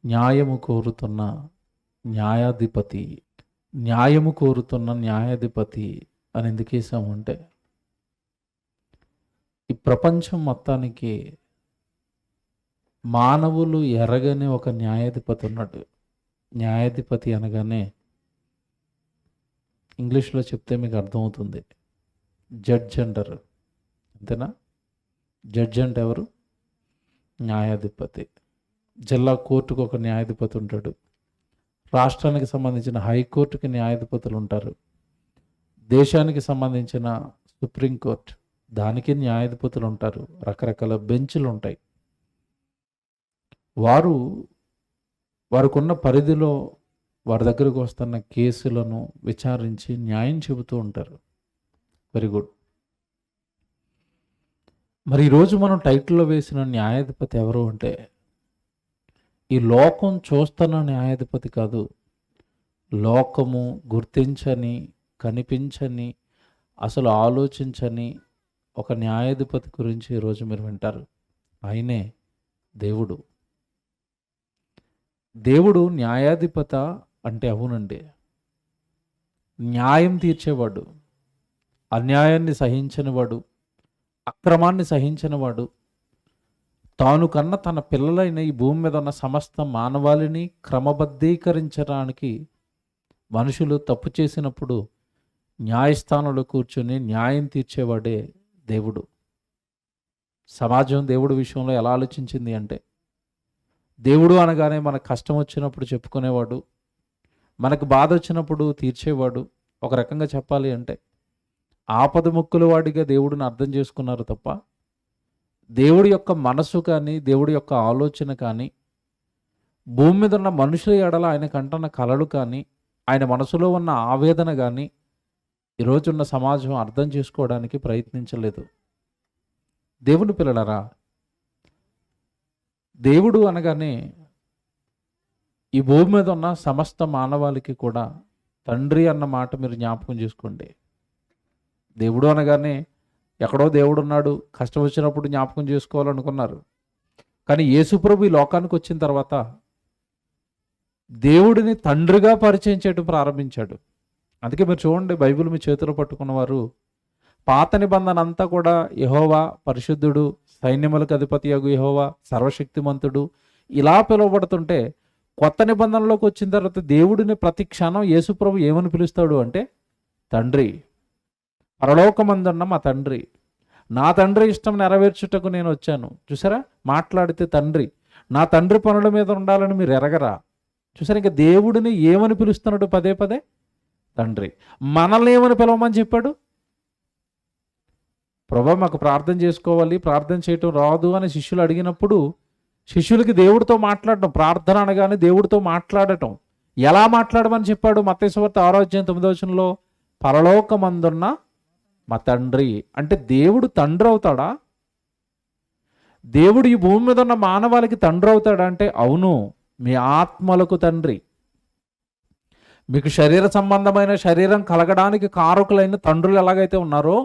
న్యాయము కోరుతున్న న్యాయాధిపతి. న్యాయము కోరుతున్న న్యాయాధిపతి అని ఎందుకు వేసామంటే, ఈ ప్రపంచం మొత్తానికి మానవులు ఎరగని ఒక న్యాయాధిపతి ఉన్నాడు. న్యాయాధిపతి అనగానే ఇంగ్లీష్లో చెప్తే మీకు అర్థమవుతుంది, జడ్జ్ అంటారు. అంతేనా? జడ్జ్ అంటే ఎవరు? న్యాయాధిపతి. జిల్లా కోర్టుకు ఒక న్యాయాధిపతి ఉంటాడు. రాష్ట్రానికి సంబంధించిన హైకోర్టుకి న్యాయాధిపతులు ఉంటారు. దేశానికి సంబంధించిన సుప్రీంకోర్టు దానికి న్యాయాధిపతులు ఉంటారు. రకరకాల బెంచ్లు ఉంటాయి. వారికున్న పరిధిలో వారి దగ్గరకు వస్తున్న కేసులను విచారించి న్యాయం చెబుతూ ఉంటారు. Very good. మరి ఈరోజు మనం టైటిల్లో వేసిన న్యాయాధిపతి ఎవరు అంటే, ఈ లోకం చూస్తున్న న్యాయాధిపతి కాదు. లోకము గుర్తించని, కనిపించని, అసలు ఆలోచించని ఒక న్యాయాధిపతి గురించి ఈరోజు మీరు వింటారు. ఆయనే దేవుడు. దేవుడు న్యాయాధిపత అంటే అవునండి, న్యాయం తీర్చేవాడు, అన్యాయాన్ని సహించనివాడు, అక్రమాన్ని సహించనివాడు, తాను కన్న తన పిల్లలైన ఈ భూమి మీద ఉన్న సమస్త మానవాళిని క్రమబద్ధీకరించడానికి మనుషులు తప్పు చేసినప్పుడు న్యాయస్థానంలో కూర్చొని న్యాయం తీర్చేవాడే దేవుడు. సమాజం దేవుడి విషయంలో ఎలా ఆలోచించింది అంటే, దేవుడు అనగానే మనకు కష్టం వచ్చినప్పుడు చెప్పుకునేవాడు, మనకు బాధ వచ్చినప్పుడు తీర్చేవాడు. ఒక రకంగా చెప్పాలి అంటే ఆపద ముక్కుల వాడిగా దేవుడిని అర్థం చేసుకున్నారు తప్ప, దేవుడి యొక్క మనసు కానీ, దేవుడి యొక్క ఆలోచన కానీ, భూమి మీద ఉన్న మనుషుల ఎడల ఆయన కంటున్న కలలు కానీ, ఆయన మనసులో ఉన్న ఆవేదన కానీ ఈరోజున్న సమాజం అర్థం చేసుకోవడానికి ప్రయత్నించలేదు. దేవుని పిల్లలరా, దేవుడు అనగానే ఈ భూమి మీద ఉన్న సమస్త మానవాళికి కూడా తండ్రి అన్న మాట మీరు జ్ఞాపకం చేసుకోండి. దేవుడు అనగానే ఎక్కడో దేవుడు ఉన్నాడు, కష్టం వచ్చినప్పుడు జ్ఞాపకం చేసుకోవాలనుకున్నారు. కానీ యేసుప్రభు ఈ లోకానికి వచ్చిన తర్వాత దేవుడిని తండ్రిగా పరిచయం చేయడం ప్రారంభించాడు. అందుకే మీరు చూడండి, బైబిల్ మీ చేతిలో పట్టుకున్నవారు పాత నిబంధన అంతా కూడా యెహోవా పరిశుద్ధుడు, సైన్యములకు అధిపతి యగు యెహోవా సర్వశక్తిమంతుడు ఇలా పిలువబడుతుంటే, కొత్త నిబంధనలోకి వచ్చిన తర్వాత దేవుడిని ప్రతి క్షణం యేసుప్రభు ఏమని పిలుస్తాడు అంటే తండ్రి. పరలోకమందున్న మా తండ్రి, నా తండ్రి ఇష్టం నెరవేర్చుటకు నేను వచ్చాను. చూసారా, మాట్లాడితే తండ్రి, నా తండ్రి పనుల మీద ఉండాలని మీరు ఎరగరా? చూసారా, ఇంకా దేవుడిని ఏమని పిలుస్తున్నాడు పదే పదే? తండ్రి. మనల్ని ఏమని పిలవమని చెప్పాడు? ప్రభా మాకు ప్రార్థన చేసుకోవాలి, ప్రార్థన చేయటం రాదు అని శిష్యులు అడిగినప్పుడు శిష్యులకి దేవుడితో మాట్లాడటం, ప్రార్థన అనగానే దేవుడితో మాట్లాడటం. ఎలా మాట్లాడమని చెప్పాడు? మత్తయి సువార్త 6:9 పరలోకమందున్న మా తండ్రి. అంటే దేవుడు తండ్రి అవుతాడా? దేవుడు ఈ భూమి మీద ఉన్న మానవాళికి తండ్రి అవుతాడా అంటే అవును, మీ ఆత్మలకు తండ్రి. మీకు శరీర సంబంధమైన శరీరం కలగడానికి కారకులైన తండ్రులు ఎలాగైతే ఉన్నారో,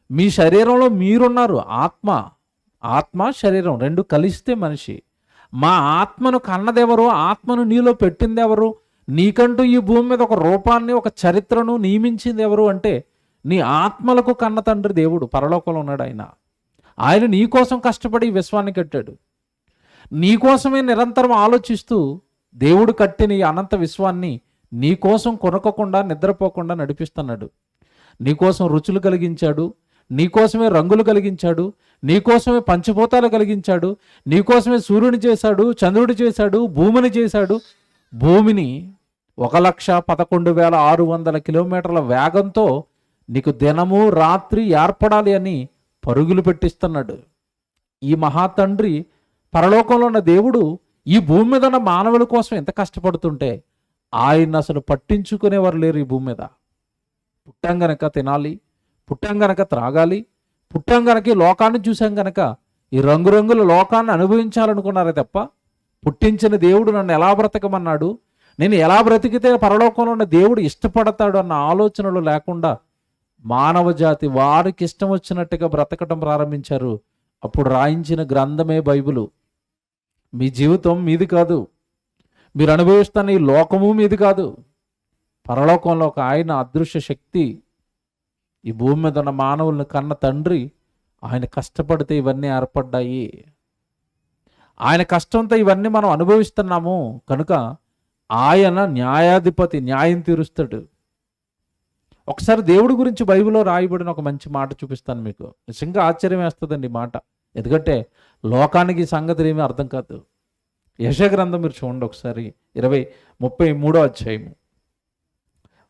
మీ శరీరంలో మీరున్నారు. ఆత్మ శరీరం రెండు కలిస్తే మనిషి. మా ఆత్మను కన్నదెవరు? ఆత్మను నీలో పెట్టింది ఎవరు? నీకంటూ ఈ భూమి మీద ఒక రూపాన్ని, ఒక చరిత్రను నియమించింది ఎవరు అంటే నీ ఆత్మలకు కన్న తండ్రి దేవుడు. పరలోకంలో ఉన్నాడు ఆయన. ఆయన నీ కోసం కష్టపడి ఈ విశ్వాన్ని కట్టాడు. నీ కోసమే నిరంతరం ఆలోచిస్తూ దేవుడు కట్టిన ఈ అనంత విశ్వాన్ని నీ కోసం కొనకకుండా, నిద్రపోకుండా నడిపిస్తున్నాడు. నీకోసం రుచులు కలిగించాడు, నీకోసమే రంగులు కలిగించాడు, నీకోసమే పంచభూతాలు కలిగించాడు, నీకోసమే సూర్యుని చేశాడు, చంద్రుడి చేశాడు, భూమిని చేశాడు. భూమిని 1,11,600 కిలోమీటర్ల వేగంతో నీకు దినము రాత్రి ఏర్పడాలి అని పరుగులు పెట్టిస్తున్నాడు. ఈ మహాతండ్రి, పరలోకంలో ఉన్న దేవుడు ఈ భూమి మీద ఉన్న మానవుల కోసం ఎంత కష్టపడుతుంటే ఆయన అసలు పట్టించుకునేవారు లేరు. ఈ భూమి మీద పుట్టాం గనక తినాలి, పుట్టాం గనక త్రాగాలి, పుట్టాం గనక ఈ లోకాన్ని చూసాం గనక ఈ రంగురంగుల లోకాన్ని అనుభవించాలనుకున్నారే తప్ప, పుట్టించిన దేవుడు నన్ను ఎలా బ్రతకమన్నాడు, నేను ఎలా బ్రతికితే పరలోకంలో ఉన్న దేవుడు ఇష్టపడతాడు అన్న ఆలోచనలు లేకుండా మానవ జాతి వారికి ఇష్టం వచ్చినట్టుగా బ్రతకటం ప్రారంభించారు. అప్పుడు రాయించిన గ్రంథమే బైబిలు. మీ జీవితం మీది కాదు, మీరు అనుభవిస్తున్న ఈ లోకము మీది కాదు, పరలోకంలో ఒక ఆయన అదృశ్య శక్తి, ఈ భూమి మీద ఉన్న మానవులను కన్న తండ్రి, ఆయన కష్టపడితే ఇవన్నీ ఏర్పడ్డాయి. ఆయన కష్టంతో ఇవన్నీ మనం అనుభవిస్తున్నాము కనుక ఆయన న్యాయాధిపతి, న్యాయం తీరుస్తాడు. ఒకసారి దేవుడి గురించి బైబిల్లో రాయబడిన ఒక మంచి మాట చూపిస్తాను మీకు. నిజంగా ఆశ్చర్యం వేస్తుందండి ఈ మాట, ఎందుకంటే లోకానికి ఈ సంగతులు ఏమీ అర్థం కాదు. యెషయా గ్రంథం మీరు చూడండి ఒకసారి, 33వ అధ్యాయము.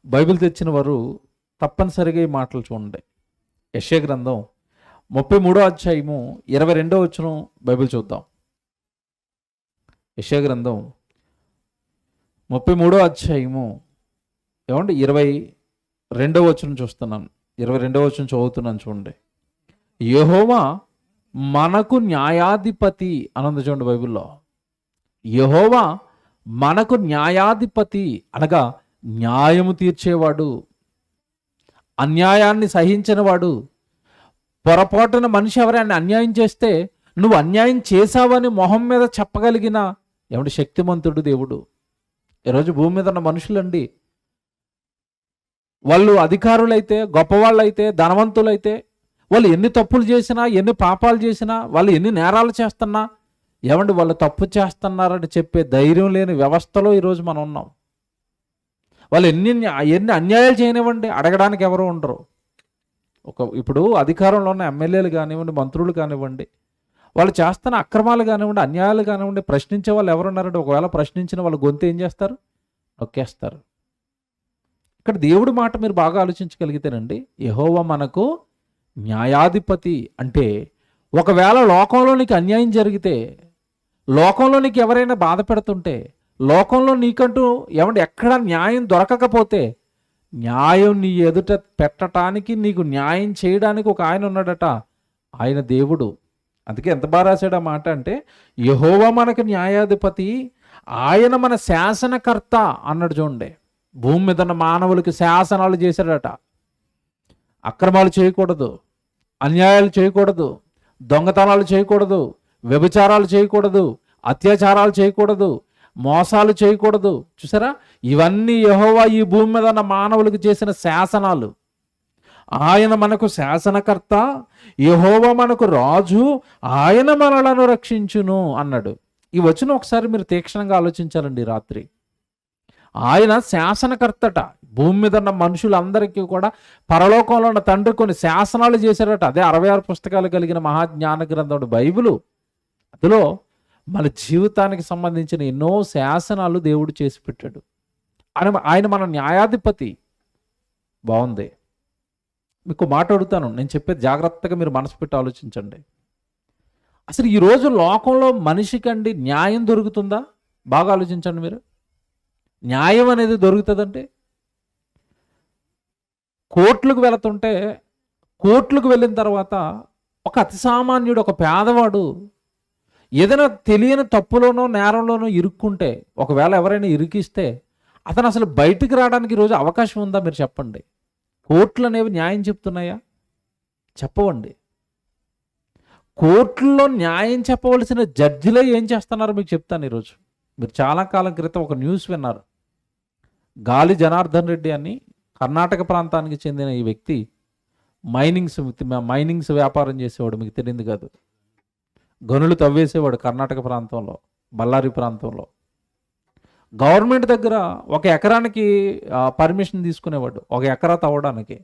బైబిల్ తెచ్చిన వారు తప్పనిసరిగా ఈ మాటలు చూడండి. యెషయా గ్రంథం 33వ అధ్యాయము 22వ వచనం బైబిల్ చూద్దాం. యెషయా గ్రంథం 33వ అధ్యాయము ఏమండి 22వ వచనం చూస్తున్నాను, 22వ వచనం చదువుతున్నాను చూడండి. యెహోవా మనకు న్యాయాధిపతి అనంది చూడండి బైబిల్లో. యెహోవా మనకు న్యాయాధిపతి అనగా న్యాయము తీర్చేవాడు, అన్యాయాన్ని సహించినవాడు. పొరపాటున మనిషి ఎవరైనా అన్యాయం చేస్తే నువ్వు అన్యాయం చేశావని మొహం మీద చెప్పగలిగిన ఏమంటే శక్తిమంతుడు దేవుడు. ఈరోజు భూమి మీద ఉన్న మనుషులండి, వాళ్ళు అధికారులైతే, గొప్పవాళ్ళైతే, ధనవంతులైతే, వాళ్ళు ఎన్ని తప్పులు చేసినా, ఎన్ని పాపాలు చేసినా, వాళ్ళు ఎన్ని నేరాలు చేస్తున్నా, ఏమండి వాళ్ళు తప్పు చేస్తున్నారని చెప్పే ధైర్యం లేని వ్యవస్థలో ఈరోజు మనం ఉన్నాం. వాళ్ళు ఎన్ని అన్యాయాలు చేయనివ్వండి, అడగడానికి ఎవరు ఉండరు. ఇప్పుడు అధికారంలో ఉన్న ఎమ్మెల్యేలు కానివ్వండి, మంత్రులు కానివ్వండి, వాళ్ళు చేస్తున్న అక్రమాలు కానివ్వండి, అన్యాయాలు కానివ్వండి, ప్రశ్నించే వాళ్ళు ఎవరున్నారంటే ఒకవేళ ప్రశ్నించిన వాళ్ళ గొంతు ఏం చేస్తారు? నొక్కేస్తారు. ఇక్కడ దేవుడి మాట మీరు బాగా ఆలోచించగలిగితేనండి, యెహోవా మనకు న్యాయాధిపతి అంటే ఒకవేళ లోకంలో నీకు అన్యాయం జరిగితే, లోకంలో నీకు ఎవరైనా బాధ పెడుతుంటే, లోకంలో నీకంటూ ఏమంటే ఎక్కడ న్యాయం దొరకకపోతే, న్యాయం నీ ఎదుట పెట్టడానికి, నీకు న్యాయం చేయడానికి ఒక ఆయన ఉన్నాడట, ఆయన దేవుడు. అందుకే ఎంత బాగా రాశాడు ఆ మాట అంటే, యెహోవా మనకు న్యాయాధిపతి, ఆయన మన శాసనకర్త అన్నాడు చూడండి. భూమి మీద ఉన్న మానవులకి శాసనాలు చేశాడట. అక్రమాలు చేయకూడదు, అన్యాయాలు చేయకూడదు, దొంగతనాలు చేయకూడదు, వ్యభిచారాలు చేయకూడదు, అత్యాచారాలు చేయకూడదు, మోసాలు చేయకూడదు. చూసారా, ఇవన్నీ యెహోవా ఈ భూమి మీద ఉన్న మానవులకు చేసిన శాసనాలు. ఆయన మనకు శాసనకర్త, యెహోవా మనకు రాజు, ఆయన మనలను రక్షించును అన్నాడు. ఈ వచనం ఒకసారి మీరు తీక్షణంగా ఆలోచించాలండి రాత్రి. ఆయన శాసనకర్తట, భూమి మీద ఉన్న మనుషులందరికీ కూడా పరలోకంలో ఉన్న తండ్రి కొన్ని శాసనాలు చేశారట. అదే 66 పుస్తకాలు కలిగిన మహాజ్ఞాన గ్రంథం బైబిలు. అందులో మన జీవితానికి సంబంధించిన ఎన్నో శాసనాలు దేవుడు చేసి పెట్టాడు. ఆయన మన న్యాయాధిపతి. బాగుంది. మీకు మాట అడుగుతాను, నేను చెప్పేది జాగ్రత్తగా మీరు మనసు పెట్టి ఆలోచించండి. అసలు ఈరోజు లోకంలో మనిషికండి న్యాయం దొరుకుతుందా? బాగా ఆలోచించండి మీరు. న్యాయం అనేది దొరుకుతుందంటే, కోర్టులకు వెళుతుంటే, కోర్టులకు వెళ్ళిన తర్వాత ఒక అతి సామాన్యుడు, ఒక పేదవాడు ఏదైనా తెలియని తప్పులోనో నేరంలోనో ఇరుక్కుంటే, ఒకవేళ ఎవరైనా ఇరికిస్తే అతను అసలు బయటికి రావడానికి ఈరోజు అవకాశం ఉందా? మీరు చెప్పండి. కోర్టులు అనేవి న్యాయం చెప్తున్నాయా? చెప్పవండి. కోర్టుల్లో న్యాయం చెప్పవలసిన జడ్జిలే ఏం చేస్తున్నారో మీకు చెప్తాను ఈరోజు. మీరు చాలా కాలం క్రితం ఒక న్యూస్ విన్నారు. గాలి జనార్దన్ రెడ్డి అని కర్ణాటక ప్రాంతానికి చెందిన ఈ వ్యక్తి మైనింగ్స్ వ్యాపారం చేసేవాడు. మీకు తెలియదు కాదు. గనులు తవ్వేసేవాడు కర్ణాటక ప్రాంతంలో, బళ్ళారి ప్రాంతంలో. గవర్నమెంట్ దగ్గర ఒక ఎకరానికి పర్మిషన్ తీసుకునేవాడు. ఒక ఎకరా తవ్వడానికి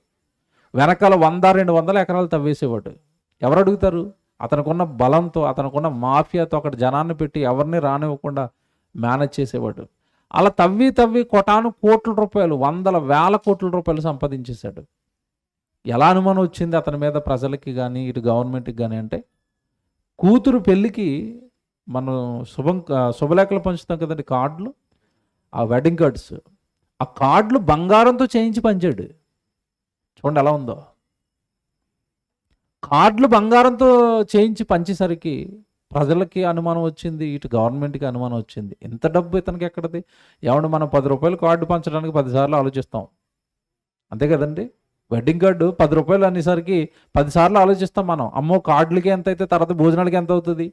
వెనకాల 100-200 ఎకరాలు తవ్వేసేవాడు. ఎవరు అడుగుతారు? అతనుకున్న బలంతో, అతనుకున్న మాఫియాతో అక్కడ జనాన్ని పెట్టి ఎవరిని రానివ్వకుండా మేనేజ్ చేసేవాడు. అలా తవ్వి కోటాను కోట్ల రూపాయలు, 100,000 కోట్ల రూపాయలు సంపాదించేశాడు. ఎలా అనుమానం వచ్చింది అతని మీద ప్రజలకి కానీ ఇటు గవర్నమెంట్కి కానీ అంటే, కూతురు పెళ్ళికి మనం శుభలేఖలు పంచుతాం కదండి, కార్డులు, ఆ వెడ్డింగ్ కార్డ్స్, ఆ కార్డులు బంగారంతో చేయించి పంచాడు. చూడండి ఎలా ఉందో. కార్డులు బంగారంతో చేయించి పంచేసరికి ప్రజలకి అనుమానం వచ్చింది, ఇటు గవర్నమెంట్కి అనుమానం వచ్చింది. ఎంత డబ్బు ఇతనికి ఎక్కడది? ఏమన్నా మనం 10 రూపాయలు కార్డు పంచడానికి 10 సార్లు ఆలోచిస్తాం, అంతే కదండి. వెడ్డింగ్ కార్డు 10 రూపాయలు అనేసరికి 10 సార్లు ఆలోచిస్తాం మనం. అమ్మో, కార్డులకి ఎంత అయితే తర్వాత భోజనాలకి ఎంత అవుతుంది?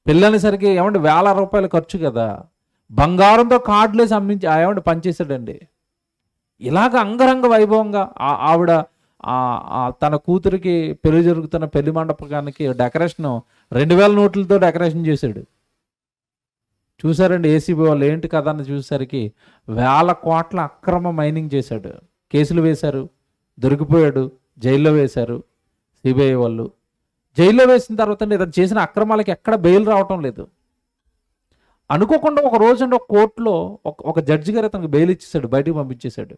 పెళ్ళి అనేసరికి ఏమంటే 1,000 రూపాయలు ఖర్చు కదా. బంగారంతో కార్డులేసి ఏమంటే పనిచేశాడండి. ఇలాగ అంగరంగ వైభవంగా ఆవిడ తన కూతురికి పెళ్లి జరుగుతున్న పెళ్లి మండపానికి డెకరేషన్ 2000 నోట్లతో డెకరేషన్ చేశాడు. చూసారండి ఏసీబీ వాళ్ళు ఏంటి కదా అని చూసేసరికి 1000 కోట్ల అక్రమ మైనింగ్ చేశాడు. కేసులు వేశారు, దొరికిపోయాడు, జైల్లో వేశారు సిబిఐ వాళ్ళు. జైల్లో వేసిన తర్వాత ఇతను చేసిన అక్రమాలకి ఎక్కడ బెయిల్ రావటం లేదు. అనుకోకుండా ఒక రోజు ఒక కోర్టులో ఒక జడ్జి గారు అతనికి బెయిల్ ఇచ్చేసాడు, బయటికి పంపించేశాడు.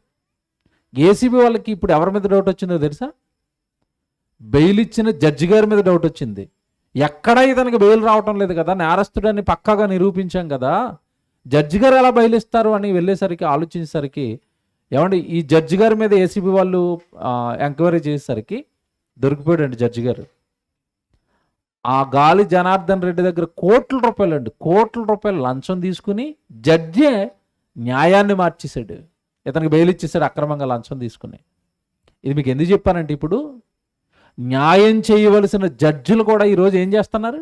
ఏసీబీ వాళ్ళకి ఇప్పుడు ఎవరి మీద డౌట్ వచ్చిందో తెలుసా? బెయిల్ ఇచ్చిన జడ్జి గారి మీద డౌట్ వచ్చింది. ఎక్కడ ఇతనికి బెయిల్ రావటం లేదు కదా, నేరస్తుడని పక్కాగా నిరూపించాం కదా, జడ్జి గారు ఎలా బెయిల్ ఇస్తారు అని వెళ్ళేసరికి ఆలోచించేసరికి ఏమండి ఈ జడ్జి గారి మీద ఏసీబీ వాళ్ళు ఎంక్వైరీ చేసేసరికి దొరికిపోయాడండి జడ్జి గారు. ఆ గాలి జనార్దన్ రెడ్డి దగ్గర కోట్ల రూపాయలు లంచం తీసుకుని జడ్జే న్యాయాన్ని మార్చేశాడు. ఇతనికి బెయిల్ ఇచ్చేసాడు అక్రమంగా లంచం తీసుకుని. ఇది మీకు ఎందుకు చెప్పానంటే, ఇప్పుడు న్యాయం చేయవలసిన జడ్జిలు కూడా ఈరోజు ఏం చేస్తున్నారు?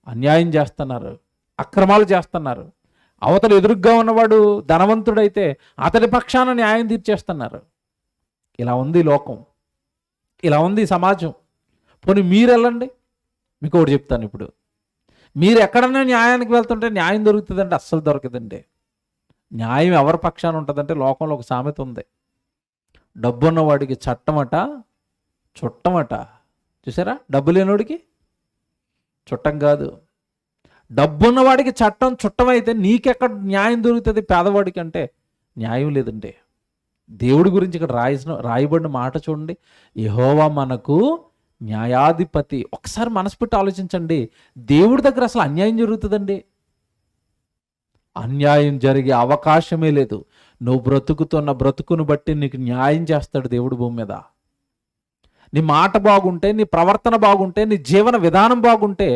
అన్యాయం చేస్తున్నారు, అక్రమాలు చేస్తున్నారు. అవతల ఎదురుగ్గా ఉన్నవాడు ధనవంతుడైతే అతడి పక్షాన న్యాయం తీర్చేస్తున్నారు. ఇలా ఉంది లోకం, ఇలా ఉంది సమాజం. పోనీ మీరు వెళ్ళండి, మీకు ఒకటి చెప్తాను. ఇప్పుడు మీరు ఎక్కడన్నా న్యాయానికి వెళ్తుంటే న్యాయం దొరుకుతుందంటే అస్సలు దొరకదండి. న్యాయం ఎవరి పక్షాన ఉంటుందంటే, లోకంలో ఒక సామెత ఉంది, డబ్బున్నవాడికి చట్టమట చుట్టమట. చూసారా? డబ్బు లేనివాడికి చుట్టం కాదు. డబ్బున్నవాడికి చట్టం చుట్టమైతే నీకెక్కడ న్యాయం దొరుకుతుంది? పేదవాడికి అంటే న్యాయం లేదండి. దేవుడి గురించి ఇక్కడ రాయబడిన మాట చూడండి, యెహోవా మనకు న్యాయాధిపతి. ఒకసారి మనసు పెట్టి ఆలోచించండి, దేవుడి దగ్గర అసలు అన్యాయం జరుగుతుందండి? అన్యాయం జరిగే అవకాశమే లేదు. నువ్వు బ్రతుకుతున్న బ్రతుకును బట్టి నీకు న్యాయం చేస్తాడు దేవుడు భూమి మీద. నీ మాట బాగుంటే, నీ ప్రవర్తన బాగుంటే, నీ జీవన విధానం బాగుంటే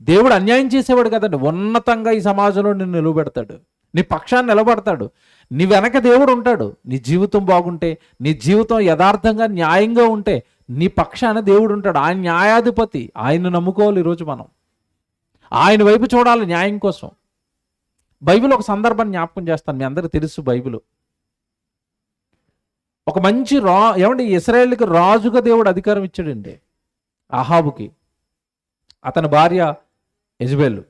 దేవుడు అన్యాయం చేసేవాడు కదండి. ఉన్నతంగా ఈ సమాజంలో నిన్ను నిలబెడతాడు, నీ పక్షాన్ని నిలబడతాడు, నీ వెనక దేవుడు ఉంటాడు. నీ జీవితం బాగుంటే, నీ జీవితం యథార్థంగా న్యాయంగా ఉంటే నీ పక్షాన దేవుడు ఉంటాడు. ఆయన న్యాయాధిపతి, ఆయన్ని నమ్ముకోవాలి. ఈరోజు మనం ఆయన వైపు చూడాలి న్యాయం కోసం. బైబిల్ ఒక సందర్భాన్ని జ్ఞాపకం చేస్తాను, మీ అందరికీ తెలుసు. బైబిల్ ఒక మంచి ఏమంటే ఇశ్రాయేలుకి రాజుగా దేవుడు అధికారం ఇచ్చాడండి అహాబుకి. అతని భార్య యెజబెలు.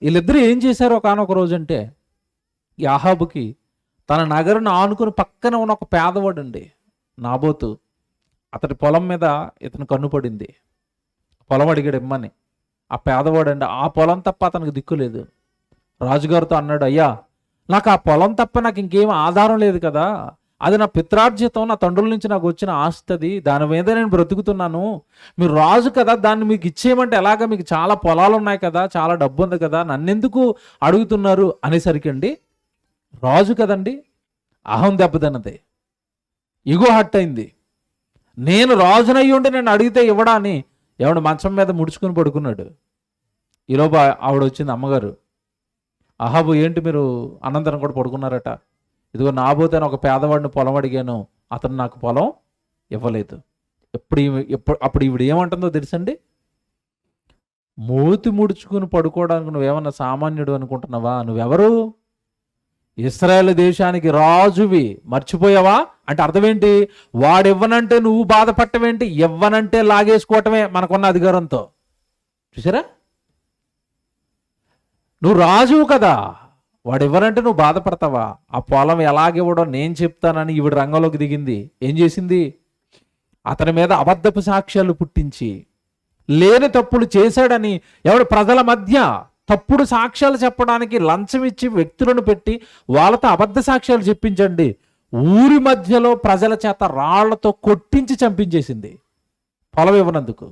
వీళ్ళిద్దరూ ఏం చేశారు ఒకనొక రోజు అంటే, ఈ అహాబుకి తన నగరును ఆనుకుని పక్కన ఉన్న ఒక పేదవాడు అండి నాబోతు, అతడి పొలం మీద ఇతను కన్నుపడింది. పొలం అడిగాడు ఇమ్మని. ఆ పేదవాడు అండి, ఆ పొలం తప్ప అతనికి దిక్కు లేదు. రాజుగారితో అన్నాడు, అయ్యా నాకు ఆ పొలం తప్ప నాకు ఇంకేం ఆధారం లేదు కదా, అది నా పిత్రార్జితం, నా తండ్రుల నుంచి నాకు వచ్చిన ఆస్తి, దాని మీద నేను బ్రతుకుతున్నాను. మీరు రాజు కదా, దాన్ని మీకు ఇచ్చేయమంటే ఎలాగ, మీకు చాలా పొలాలు ఉన్నాయి కదా, చాలా డబ్బు ఉంది కదా, నన్నెందుకు అడుగుతున్నారు అనేసరికి అండి, రాజు కదండి, అహం దెబ్బతిన్నది, ఇగో హట్ అయింది. నేను రాజునయ్యి ఉండి నేను అడిగితే ఇవ్వడా అని ఎవడు మంచం మీద ముడుచుకుని పడుకున్నాడు. ఈలోపు ఆవిడ వచ్చింది, అమ్మగారు, అహాబు ఏంటి మీరు అనంతరం కూడా పడుకున్నారట, ఇదిగో నాబోతే ఒక పేదవాడిని పొలం అడిగాను, అతను నాకు పొలం ఇవ్వలేదు. అప్పుడు ఈవిడ ఏమంటుందో తెలుసండి, మూతి ముడుచుకుని పడుకోవడానికి నువ్వేమన్నా సామాన్యుడు అనుకుంటున్నావా? నువ్వెవరు? ఇశ్రాయేలు దేశానికి రాజువి, మర్చిపోయావా? అంటే అర్థం ఏంటి? వాడు ఇవ్వనంటే నువ్వు బాధపడటమేంటి? ఇవ్వనంటే లాగేసుకోవటమే మనకున్న అధికారంతో. చూసారా? నువ్వు రాజువు కదా, వాడు ఇవ్వనంటే నువ్వు బాధపడతావా? ఆ పొలం ఎలాగివ్వడం నేను చెప్తానని ఈవిడ రంగంలోకి దిగింది. ఏం చేసింది? అతని మీద అబద్ధపు సాక్ష్యాలు పుట్టించి, లేని తప్పులు చేశాడని ఎవడు ప్రజల మధ్య తప్పుడు సాక్ష్యాలు చెప్పడానికి లంచం ఇచ్చి వ్యక్తులను పెట్టి వాళ్ళతో అబద్ధ సాక్ష్యాలు చెప్పించండి, ఊరి మధ్యలో ప్రజల చేత రాళ్లతో కొట్టించి చంపించేసింది పొలం ఇవ్వనందుకు.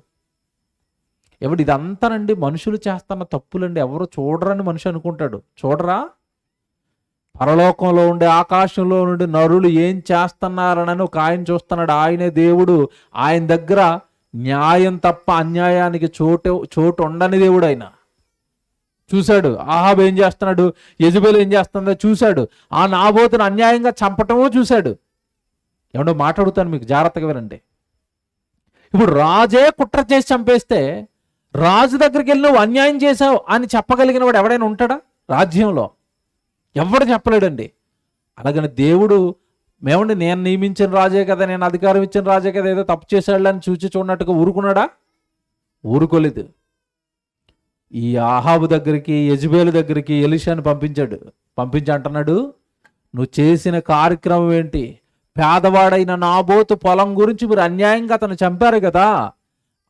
ఇదంతానండి మనుషులు చేస్తున్న తప్పులండి. ఎవరు చూడరని మనిషి అనుకుంటాడు. చూడరా? పరలోకంలో ఉండే, ఆకాశంలో నుండి నరులు ఏం చేస్తున్నారని ఒక ఆయన చూస్తున్నాడు. ఆయనే దేవుడు. ఆయన దగ్గర న్యాయం తప్ప అన్యాయానికి చోటు ఉండని దేవుడు ఆయన. చూశాడు అహాబు ఏం చేస్తున్నాడు, యెజబెలు ఏం చేస్తుందో చూశాడు. ఆ నాబోతును అన్యాయంగా చంపటమో చూశాడు. ఏమన్నా మాట్లాడుతాను, మీకు జాగ్రత్తగా వినండి. ఇప్పుడు రాజే కుట్ర చేసి చంపేస్తే రాజు దగ్గరికి వెళ్ళి నువ్వు అన్యాయం చేశావు అని చెప్పగలిగిన వాడు ఎవడైనా ఉంటాడా రాజ్యంలో? ఎవడు చెప్పలేడండి. అలాగని దేవుడు మేమండి నేను నియమించిన రాజే కదా, నేను అధికారం ఇచ్చిన రాజే కదా, ఏదో తప్పు చేశాడు అని చూచి చూడనట్టుగా ఊరుకున్నాడా? ఊరుకోలేదు. ఈ ఆహాబు దగ్గరికి, యెజెబెలు దగ్గరికి ఎలీషాని పంపించి అంటున్నాడు, నువ్వు చేసిన కార్యక్రమం ఏంటి? పేదవాడైన నాబోతు పొలం గురించి మీరు అన్యాయంగా అతను చంపారు కదా,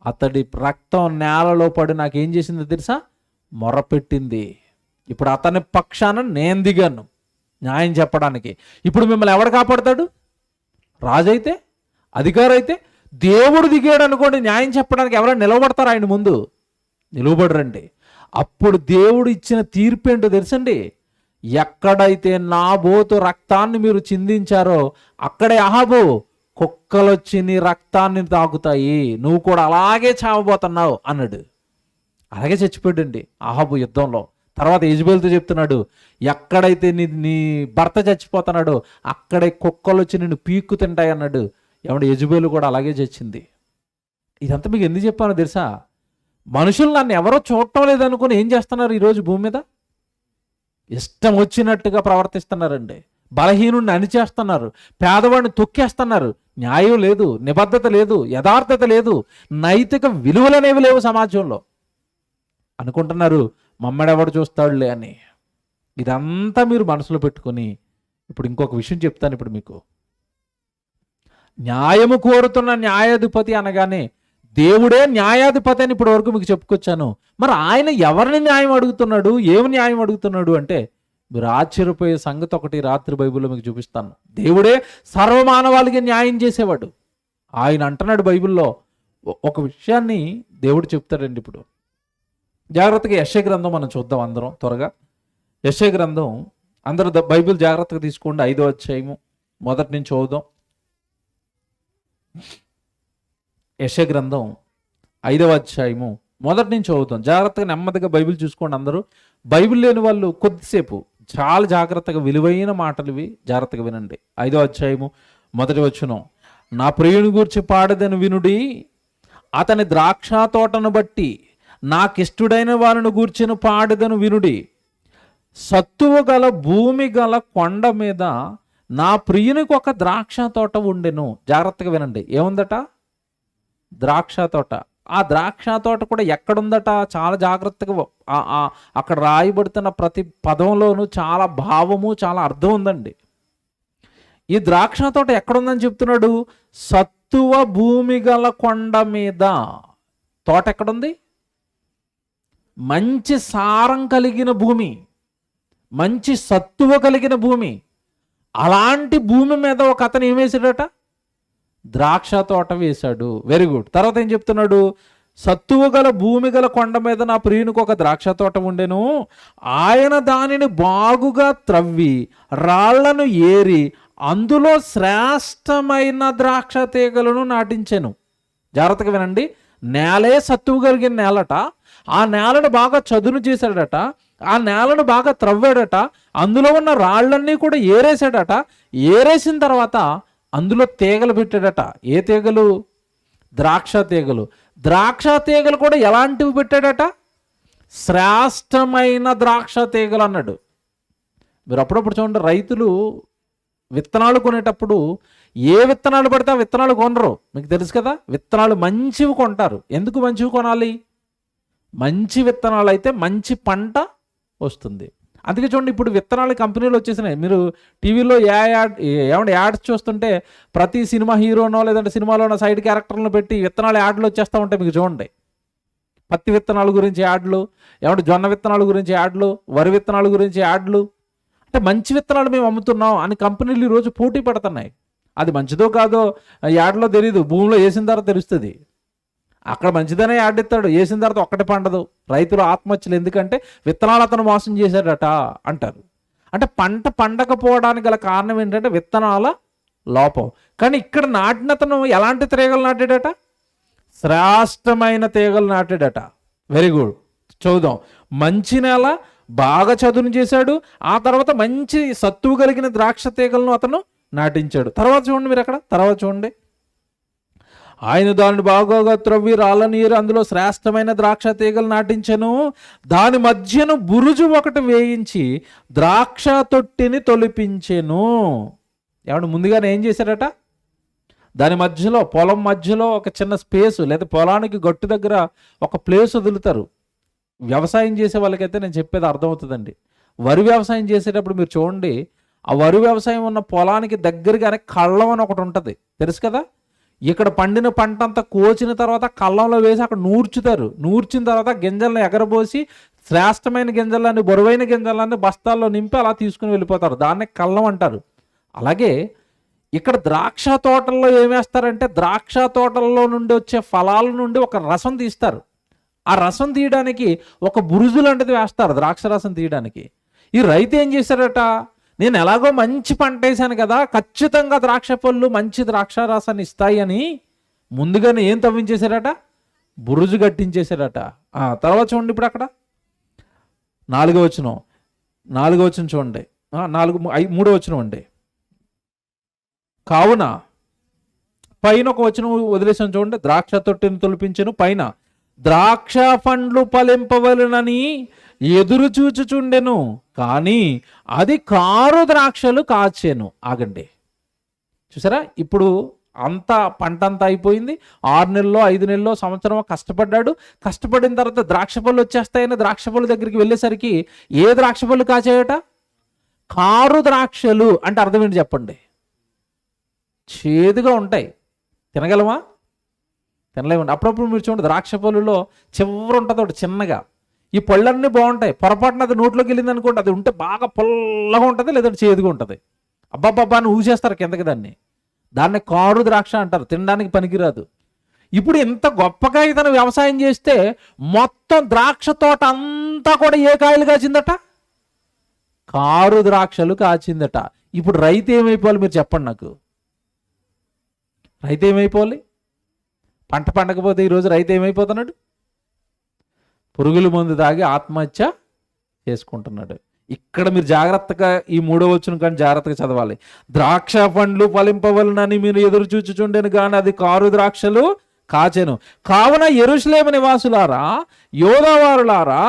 అతడి రక్తం నేలలో పడి నాకేం చేసిందో తెలుసా? మొరపెట్టింది. ఇప్పుడు అతని పక్షాన నేను దిగాను న్యాయం చెప్పడానికి. ఇప్పుడు మిమ్మల్ని ఎవడు కాపాడతాడు? రాజు అయితే, అధికారం అయితే, దేవుడు దిగాడు అనుకోండి, న్యాయం చెప్పడానికి ఎవరైనా నిలబడతారు ఆయన ముందు? నిలబడరండి. అప్పుడు దేవుడు ఇచ్చిన తీర్పు ఏంటో తెలుసండి? ఎక్కడైతే నాబోతు రక్తాన్ని మీరు చిందించారో అక్కడే అహాబు కుక్కలొచ్చి నీ రక్తాన్ని తాగుతాయి, నువ్వు కూడా అలాగే చావబోతున్నావు అన్నాడు. అలాగే చచ్చిపోయాడండి అహాబు యుద్ధంలో. తర్వాత యెజెబెలుతో చెప్తున్నాడు, ఎక్కడైతే నీ భర్త చచ్చిపోతున్నాడో అక్కడే కుక్కలు వచ్చి నిన్ను పీక్కు తింటాయి అన్నాడు. ఏమంటే యెజెబెలు కూడా అలాగే చచ్చింది. ఇదంతా మీకు ఎందుకు చెప్పానో తెలుసా? మనుషులు నన్ను ఎవరో చూడటం లేదనుకుని ఏం చేస్తున్నారు ఈరోజు భూమి మీద? ఇష్టం వచ్చినట్టుగా ప్రవర్తిస్తున్నారండి. బలహీనుడిని అణిచేస్తున్నారు, పేదవాడిని తొక్కేస్తున్నారు. న్యాయం లేదు, నిబద్ధత లేదు, యథార్థత లేదు, నైతిక విలువలు అనేవి లేవు సమాజంలో. అనుకుంటున్నారు మమ్మడెవడు చూస్తాడులే అని. ఇదంతా మీరు మనసులో పెట్టుకొని ఇప్పుడు ఇంకొక విషయం చెప్తాను. ఇప్పుడు మీకు న్యాయము కోరుతున్న న్యాయాధిపతి అనగానే దేవుడే న్యాయాధిపతి అని ఇప్పటి వరకు మీకు చెప్పుకొచ్చాను. మరి ఆయన ఎవరిని న్యాయం అడుగుతున్నాడు, ఏమి న్యాయం అడుగుతున్నాడు అంటే మీరు ఆశ్చర్యపోయే సంగతి ఒకటి రాత్రి బైబిల్లో మీకు చూపిస్తాను. దేవుడే సర్వమానవాళికి న్యాయం చేసేవాడు. ఆయన అంటున్నాడు బైబిల్లో ఒక విషయాన్ని దేవుడు చెప్తాడండి. ఇప్పుడు జాగ్రత్తగా యెషయా గ్రంథం మనం చూద్దాం అందరం త్వరగా. యెషయా గ్రంథం అందరూ బైబిల్ జాగ్రత్తగా తీసుకోండి. 5వ అధ్యాయము మొదటి నుంచి చదువుదాం. యెషయా గ్రంథం 5వ అధ్యాయము మొదటి నుంచి చదువుతాం. జాగ్రత్తగా నెమ్మదిగా బైబిల్ చూసుకోండి అందరూ. బైబిల్ లేని వాళ్ళు కొద్దిసేపు చాలా జాగ్రత్తగా విలువైన మాటలు ఇవి జాగ్రత్తగా వినండి. 5వ అధ్యాయము మొదటి వచనం, నా ప్రియుని గూర్చి పాడదను వినుడి, అతని ద్రాక్ష తోటను బట్టి నాకిష్టుడైన వారిని గూర్చిన పాడదను వినుడి. సత్తువ గల భూమి గల కొండ మీద నా ప్రియునికి ఒక ద్రాక్ష తోట ఉండెను. జాగ్రత్తగా వినండి, ఏముందట? ద్రాక్ష తోట. ఆ ద్రాక్ష తోట కూడా ఎక్కడుందట? చాలా జాగ్రత్తగా అక్కడ రాయబడుతున్న ప్రతి పదంలోనూ చాలా భావము, చాలా అర్థం ఉందండి. ఈ ద్రాక్ష తోట ఎక్కడుందని చెప్తున్నాడు? సత్తువ భూమి గల కొండ మీద. తోట ఎక్కడుంది? మంచి సారం కలిగిన భూమి, మంచి సత్తువ కలిగిన భూమి. అలాంటి భూమి మీద ఒక అతను ఏం వేసాడట? ద్రాక్ష తోట వేశాడు. Very good. తర్వాత ఏం చెప్తున్నాడు? సత్తువ గల భూమి గల కొండ మీద నా ప్రియునికి ఒక ద్రాక్ష తోట ఉండెను, ఆయన దానిని బాగుగా త్రవ్వి రాళ్లను ఏరి అందులో శ్రేష్టమైన ద్రాక్ష తీగలను నాటించెను. జాగ్రత్తగా వినండి, నేలే సత్తువ కలిగిన నేలట. ఆ నేలను బాగా చదును చేశాడట, ఆ నేలను బాగా త్రవ్వాడట, అందులో ఉన్న రాళ్ళన్నీ కూడా ఏరేశాడట. ఏరేసిన తర్వాత అందులో తీగలు పెట్టాడట. ఏ తీగలు? ద్రాక్ష తీగలు. ద్రాక్ష తీగలు కూడా ఎలాంటివి పెట్టాడట? శ్రేష్టమైన ద్రాక్ష తీగలు అన్నాడు. మీరు అప్పుడప్పుడు చూడండి, రైతులు విత్తనాలు కొనేటప్పుడు ఏ విత్తనాలు పడితే ఆ విత్తనాలు కొనరు. మీకు తెలుసు కదా, విత్తనాలు మంచివి కొంటారు. ఎందుకు మంచివి కొనాలి? మంచి విత్తనాలు అయితే మంచి పంట వస్తుంది. అందుకే చూడండి, ఇప్పుడు విత్తనాలు కంపెనీలు వచ్చేసినాయి. మీరు టీవీలో యాడ్స్ చూస్తుంటే ప్రతి సినిమా హీరోనో లేదంటే సినిమాలోనో సైడ్ క్యారెక్టర్లను పెట్టి విత్తనాలు యాడ్లు వచ్చేస్తూ ఉంటాయి. మీకు చూడండి, పత్తి విత్తనాల గురించి యాడ్లు, జొన్న విత్తనాల గురించి యాడ్లు, వరి విత్తనాల గురించి యాడ్లు. అంటే మంచి విత్తనాలు మేము అమ్ముతున్నాం అని కంపెనీలు ఈరోజు పోటీ పడుతున్నాయి. అది మంచిదో కాదో యాడ్లో తెలీదు, భూమిలో వేసిన తర్వాత తెలుస్తుంది. అక్కడ మంచిదనే యాడ్ ఇస్తాడు, వేసిన తర్వాత ఒక్కటి పండదు. రైతులు ఆత్మహత్యలు ఎందుకంటే విత్తనాలు అతను మోసం చేశాడట అంటారు. అంటే పంట పండకపోవడానికి గల కారణం ఏంటంటే విత్తనాల లోపం. కానీ ఇక్కడ నాటిన అతను ఎలాంటి తీగలు నాటాడట? శ్రేష్టమైన తీగలు నాటాడట. Very good. చూద్దాం. మంచి నేల, బాగా చదును చేశాడు, ఆ తర్వాత మంచి సత్తువు కలిగిన ద్రాక్ష తీగలను అతను నాటించాడు. తర్వాత చూడండి, మీరు అక్కడ తర్వాత చూడండి, ఆయన దాన్ని బాగోగా త్రవ్వి రాళ్ళ నీరు అందులో శ్రేష్టమైన ద్రాక్ష తీగలు నాటించెను. దాని మధ్యను బురుజు ఒకటి వేయించి ద్రాక్ష తొట్టిని తొలిపించెను. ఏమన్నా ముందుగానే ఏం చేశారట? దాని మధ్యలో, పొలం మధ్యలో ఒక చిన్న స్పేసు, లేదా పొలానికి గట్టు దగ్గర ఒక ప్లేస్ వదులుతారు. వ్యవసాయం చేసే వాళ్ళకైతే నేను చెప్పేది అర్థమవుతుందండి. వరి వ్యవసాయం చేసేటప్పుడు మీరు చూడండి, ఆ వరి వ్యవసాయం ఉన్న పొలానికి దగ్గరగానే కళ్ళం అని ఒకటి ఉంటుంది, తెలుసు కదా? ఇక్కడ పండిన పంట అంతా కోచిన తర్వాత కళ్ళంలో వేసి అక్కడ నూర్చుతారు. నూర్చిన తర్వాత గింజలను ఎగరబోసి శ్రేష్టమైన గింజలన్నీ, బరువైన గింజలన్నీ బస్తాల్లో నింపి అలా తీసుకుని వెళ్ళిపోతారు. దాన్నే కళ్ళం అంటారు. అలాగే ఇక్కడ ద్రాక్ష తోటల్లో ఏమేస్తారంటే, ద్రాక్ష తోటల్లో నుండి వచ్చే ఫలాల నుండి ఒక రసం తీస్తారు. ఆ రసం తీయడానికి ఒక బురుజు లాంటిది వేస్తారు, ద్రాక్ష రసం తీయడానికి. ఈ రైతు ఏం చేశారట? నేను ఎలాగో మంచి పంట వేసాను కదా, ఖచ్చితంగా ద్రాక్ష పళ్ళు మంచి ద్రాక్ష రసాన్ని ఇస్తాయి అని ముందుగానే ఏం తవ్వించేశారట? బురుజు కట్టించేశారట. తర్వాత చూడండి, ఇప్పుడు అక్కడ 4వ వచనం చూడండి, 3వ వచనం అండి. కావున పైన ఒక వచనం వదిలేసాను చూడండి, ద్రాక్ష తొట్టిని తొలిపించెను. పైన ద్రాక్ష పండ్లు ఫలింపవలెనని ఎదురు చూచుచుండెను, కానీ అది కారు ద్రాక్షలు కాచెను. ఆగండి, చూసారా? ఇప్పుడు అంతా పంట అంతా అయిపోయింది. 6 నెలల్లో 5 నెలల్లో సంవత్సరం కష్టపడ్డాడు. కష్టపడిన తర్వాత ద్రాక్ష పళ్ళు వచ్చేస్తాయని ద్రాక్ష పళ్ళు దగ్గరికి వెళ్ళేసరికి ఏ ద్రాక్ష పళ్ళు కాచాయట? కారు ద్రాక్షలు. అంటే అర్థం ఏంటి చెప్పండి? చేదుగా ఉంటాయి, తినగలమా? తినలేమండి. అప్పుడప్పుడు మీరు చూడండి, ద్రాక్ష పళ్ళులో చివరి ఉంటుంది ఒకటి చిన్నగా. ఈ పళ్ళన్నీ బాగుంటాయి, పొరపాటున అది నోట్లోకి వెళ్ళింది అనుకోండి, అది ఉంటే బాగా పుల్లగా ఉంటుంది, లేదంటే చేదుగా ఉంటుంది. అబ్బాబ్బా అని ఊసేస్తారు కిందకి దాన్ని కారు ద్రాక్ష అంటారు, తినడానికి పనికిరాదు. ఇప్పుడు ఇంత గొప్పగా ఇతను వ్యవసాయం చేస్తే మొత్తం ద్రాక్ష తోట అంతా కూడా ఏ కాయలు కాచిందట? కారు ద్రాక్షలు కాచిందట. ఇప్పుడు రైతు ఏమైపోవాలి మీరు చెప్పండి నాకు? రైతు ఏమైపోవాలి? పంట పండకపోతే ఈరోజు రైతు ఏమైపోతున్నాడు? పురుగుల మందు తాగి ఆత్మహత్య చేసుకుంటున్నాడు. ఇక్కడ మీరు జాగ్రత్తగా ఈ 3వ వచనం కానీ జాగ్రత్తగా చదవాలి. ద్రాక్ష పండ్లు ఫలింపవలనని మీరు ఎదురు చూచుచుండెను, కానీ అది కారు ద్రాక్షలు కాచెను. కావున యెరూషలేము నివాసులారా, యోధావారులారా,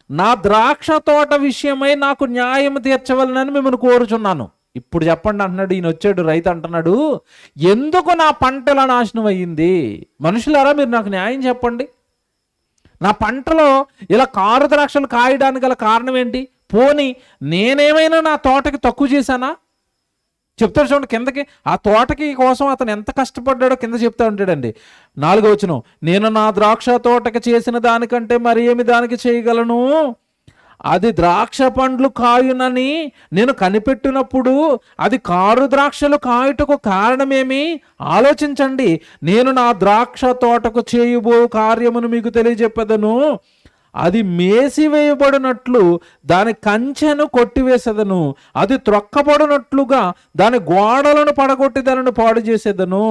నా ద్రాక్ష తోట విషయమై నాకు న్యాయం తీర్చవలనని మిమ్మల్ని కోరుచున్నాను. ఇప్పుడు చెప్పండి అంటున్నాడు. ఈయన వచ్చాడు, రైతు అంటున్నాడు, ఎందుకు నా పంటల నాశనం అయ్యింది? మనుషులారా, మీరు నాకు న్యాయం చెప్పండి. నా పంటలో ఇలా కారు ద్రాక్షలు కాయడానికి గల కారణం ఏంటి? పోనీ నేనేమైనా నా తోటకి తక్కువ చేశానా? చెప్తాడు చూడండి కిందకి. ఆ తోటకి కోసం అతను ఎంత కష్టపడ్డాడో కింద చెప్తా ఉంటాడండి. 4వ వచనం, నేను నా ద్రాక్ష తోటకి చేసిన దానికంటే మరి ఏమి దానికి చేయగలను? అది ద్రాక్ష పండ్లు కాయునని నేను కనిపెట్టినప్పుడు అది కారు ద్రాక్షలు కాయుటకు కారణమేమి? ఆలోచించండి. నేను నా ద్రాక్ష తోటకు చేయబో కార్యమును మీకు తెలియజెప్పదను. అది మేసివేయబడినట్లు దాని కంచెను కొట్టివేసేదను, అది త్రొక్కబడినట్లుగా దాని గోడలను పడగొట్టి దానిని పాడు చేసేదను.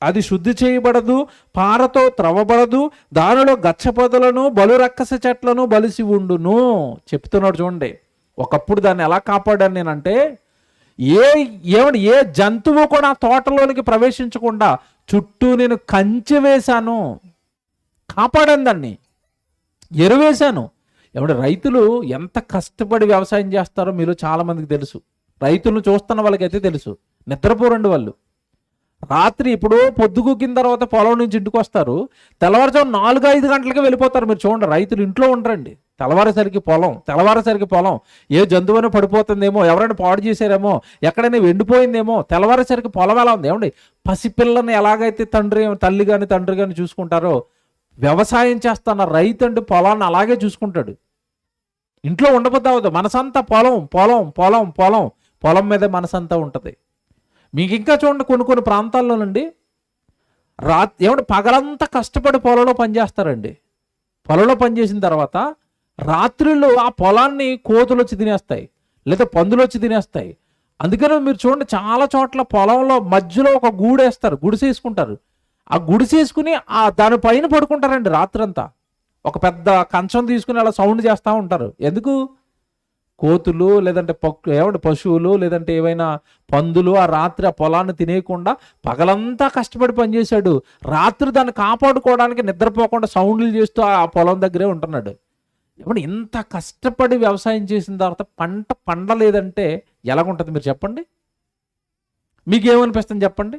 అది శుద్ధి చేయబడదు, పారతో త్రవ్వబడదు, దానిలో గచ్చపొదలను బలు రక్కస చెట్లను బలిసి ఉండును. చెప్తున్నాడు చూడండి. ఒకప్పుడు దాన్ని ఎలా కాపాడాను నేనంటే, ఏ జంతువు కూడా తోటలోనికి ప్రవేశించకుండా చుట్టూ నేను కంచె వేశాను, కాపాడాను, దాన్ని ఎరువేశాను. ఏమంటే రైతులు ఎంత కష్టపడి వ్యవసాయం చేస్తారో మీలో చాలా మందికి తెలుసు. రైతులను చూస్తున్న వాళ్ళకైతే తెలుసు. నిద్రపోరండి వాళ్ళు. రాత్రి ఇప్పుడు పొద్దుగుకిన తర్వాత పొలం నుంచి ఇంటికి వస్తారు, తెల్లవారుజాము 4-5 గంటలకి వెళ్ళిపోతారు. మీరు చూడండి, రైతులు ఇంట్లో ఉండరండి. తెల్లవారేసరికి పొలం, ఏ జంతువుని పడిపోతుందేమో, ఎవరైనా పాడు చేశారేమో, ఎక్కడైనా ఎండిపోయిందేమో, తెల్లవారేసరికి పొలం ఎలా ఉంది? ఏమండి, పసిపిల్లని ఎలాగైతే తల్లి కానీ తండ్రి కానీ చూసుకుంటారో, వ్యవసాయం చేస్తున్న రైతు అంటే పొలాన్ని అలాగే చూసుకుంటాడు. ఇంట్లో ఉండబోద్దు అవ్వదు, మనసంతా పొలం మీదే మనసంతా ఉంటుంది. మీకు ఇంకా చూడండి, కొన్ని ప్రాంతాల్లో నుండి ఏమంటే పగలంతా కష్టపడి పొలంలో పనిచేస్తారండి. పొలంలో పనిచేసిన తర్వాత రాత్రిళ్ళు ఆ పొలాన్ని కోతులు వచ్చి తినేస్తాయి, లేదా పందులు వచ్చి తినేస్తాయి. అందుకని మీరు చూడండి, చాలా చోట్ల పొలంలో మధ్యలో ఒక గూడేస్తారు, గుడిసేసుకుంటారు. ఆ గుడిసేసుకుని దానిపైన పడుకుంటారండి రాత్రంతా. ఒక పెద్ద కంచం తీసుకుని అలా సౌండ్ చేస్తూ ఉంటారు. ఎందుకు? కోతులు లేదంటే పశువులు లేదంటే ఏవైనా పందులు ఆ రాత్రి ఆ పొలాన్ని తినేయకుండా పగలంతా కష్టపడి పనిచేశాడు. రాత్రి దాన్ని కాపాడుకోవడానికి నిద్రపోకుండా సౌండ్లు చేస్తూ ఆ పొలం దగ్గరే ఉంటున్నాడు. ఇప్పుడు ఇంత కష్టపడి వ్యవసాయం చేసిన తర్వాత పంట పండలేదంటే ఎలాగుంటుంది మీరు చెప్పండి? మీకేమనిపిస్తుంది చెప్పండి?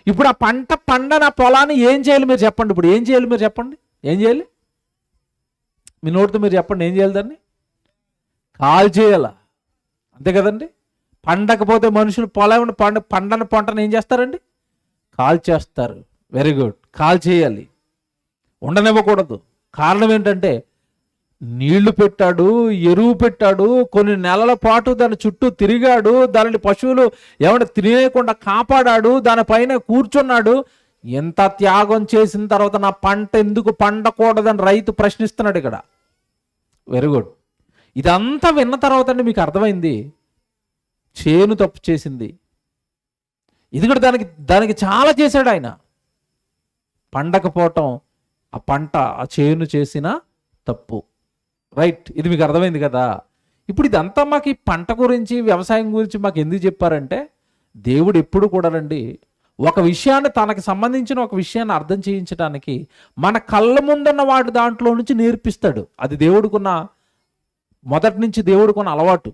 ఇప్పుడు ఆ పంట పండని ఆ పొలాన్ని ఏం చేయాలి మీరు చెప్పండి? ఇప్పుడు ఏం చేయాలి మీరు చెప్పండి? ఏం చేయాలి? మీ నోటితో మీరు చెప్పండి, ఏం చేయాలి? దాన్ని కాల్ చేయాల, అంతే కదండి? పండకపోతే మనుషులు పొలం పండని పంటను ఏం చేస్తారండి? కాల్ చేస్తారు. వెరీ గుడ్, కాల్ చేయాలి, ఉండనివ్వకూడదు. కారణం ఏంటంటే నీళ్లు పెట్టాడు, ఎరువు పెట్టాడు, కొన్ని నెలల పాటు దాని చుట్టూ తిరిగాడు, దానిని పశువులు తినేయకుండా కాపాడాడు, దానిపైన కూర్చున్నాడు. ఎంత త్యాగం చేసిన తర్వాత నా పంట ఎందుకు పండకూడదని రైతు ప్రశ్నిస్తున్నాడు ఇక్కడ. Very good. ఇదంతా విన్న తర్వాత మీకు అర్థమైంది చేను తప్పు చేసింది. ఎందుకంటే దానికి చాలా చేశాడు ఆయన. పండకపోవటం ఆ పంట ఆ చేను చేసిన తప్పు. రైట్, ఇది మీకు అర్థమైంది కదా? ఇప్పుడు ఇదంతా మాకు ఈ పంట గురించి వ్యవసాయం గురించి మాకు ఎందుకు చెప్పారంటే, దేవుడు ఎప్పుడు కూడా రండి ఒక విషయాన్ని, తనకు సంబంధించిన ఒక విషయాన్ని అర్థం చేయించడానికి మన కళ్ళ ముందున్న వాటి దాంట్లో నుంచి నేర్పిస్తాడు. అది దేవుడికున్న మొదటి నుంచి దేవుడికున్న అలవాటు.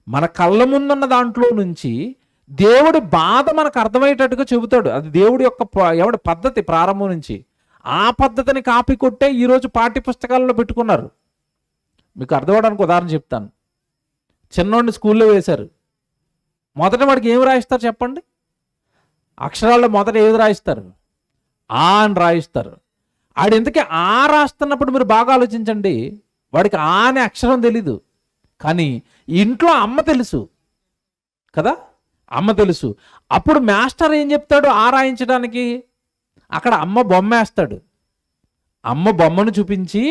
మన కళ్ళ ముందున్న దాంట్లో నుంచి దేవుడి బాధ మనకు అర్థమయ్యేటట్టుగా చెబుతాడు. అది దేవుడి యొక్క పద్ధతి ప్రారంభం నుంచి. ఆ పద్ధతిని కాపీ కొట్టే ఈరోజు పాఠ్య పుస్తకాల్లో పెట్టుకున్నారు. మీకు అర్థమవడానికి ఉదాహరణ చెప్తాను. చిన్నోడిని స్కూల్లో వేశారు. మొదట వాడికి ఏమి రాయిస్తారు చెప్పండి? అక్షరాల్లో మొదట ఏది రాయిస్తారు? ఆ అని రాయిస్తారు. ఆడు ఎందుకే ఆ రాస్తున్నప్పుడు మీరు బాగా ఆలోచించండి, వాడికి ఆ అనే అక్షరం తెలీదు, కానీ ఇంట్లో అమ్మ తెలుసు కదా, అమ్మ తెలుసు. అప్పుడు మాస్టర్ ఏం చెప్తాడు ఆ రాయించడానికి? అక్కడ అమ్మ బొమ్మ వేస్తాడు. అమ్మ బొమ్మను చూపించి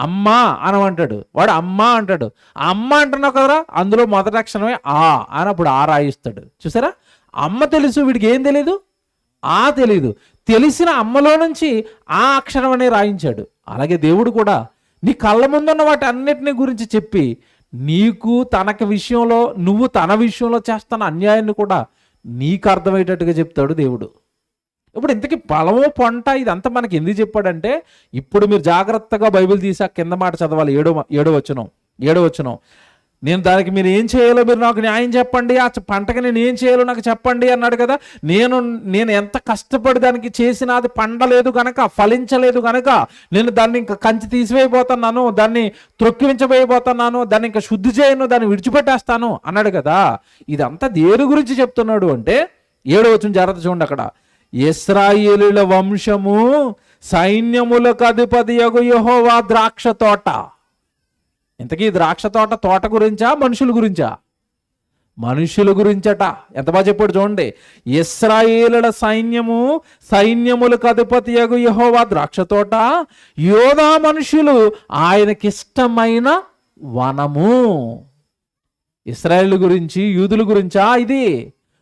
అమ్మ అనమంటాడు. వాడు అమ్మ అంటాడు. అమ్మ అంటున్నావు కదరా, అందులో మొదటి అక్షరమే ఆ అని అప్పుడు ఆ రాయిస్తాడు. చూసారా? అమ్మ తెలుసు, వీడికి ఏం తెలీదు? ఆ తెలీదు. తెలిసిన అమ్మలో నుంచి ఆ అక్షరం అనే రాయించాడు. అలాగే దేవుడు కూడా నీ కళ్ళ ముందున్న వాటి అన్నిటిని గురించి చెప్పి నీకు తనకి విషయంలో, నువ్వు తన విషయంలో చేస్తున్న అన్యాయాన్ని కూడా నీకు అర్థమయ్యేటట్టుగా చెప్తాడు దేవుడు. ఇప్పుడు ఇంతకీ పొలము పంట ఇదంతా మనకి ఎందుకు చెప్పాడంటే, ఇప్పుడు మీరు జాగ్రత్తగా బైబిల్ తీసి ఆ కింద మాట చదవాలి. ఏడో వచనం. నేను దానికి మీరు ఏం చేయాలో మీరు నాకు న్యాయం చెప్పండి, ఆ పంటకి నేను ఏం చేయాలో నాకు చెప్పండి అన్నాడు కదా. నేను ఎంత కష్టపడి దానికి చేసినా అది పండలేదు కనుక, ఫలించలేదు కనుక నేను దాన్ని ఇంకా కంచి తీసివేయబోతున్నాను, దాన్ని త్రొక్కించబోయబోతున్నాను, దాన్ని ఇంకా శుద్ధి చేయను, దాన్ని విడిచిపెట్టేస్తాను అన్నాడు కదా. ఇదంతా దేని గురించి చెప్తున్నాడు అంటే, 7వ వచనం జాగ్రత్త చూడండి. అక్కడ ఇశ్రాయేలుల వంశము సైన్యములకు అధిపతియగు యెహోవా ద్రాక్ష తోట. ఇంతకీ ద్రాక్ష తోట గురించా మనుషుల గురించా? మనుషుల గురించట. ఎంత బాగా చెప్పాడు చూడండి. ఇశ్రాయేలుల సైన్యములకు అధిపతియగు యెహోవా ద్రాక్ష తోట, యోధా మనుషులు ఆయనకిష్టమైన వనము. ఇశ్రాయేలు గురించి, యూదుల గురించా ఇది?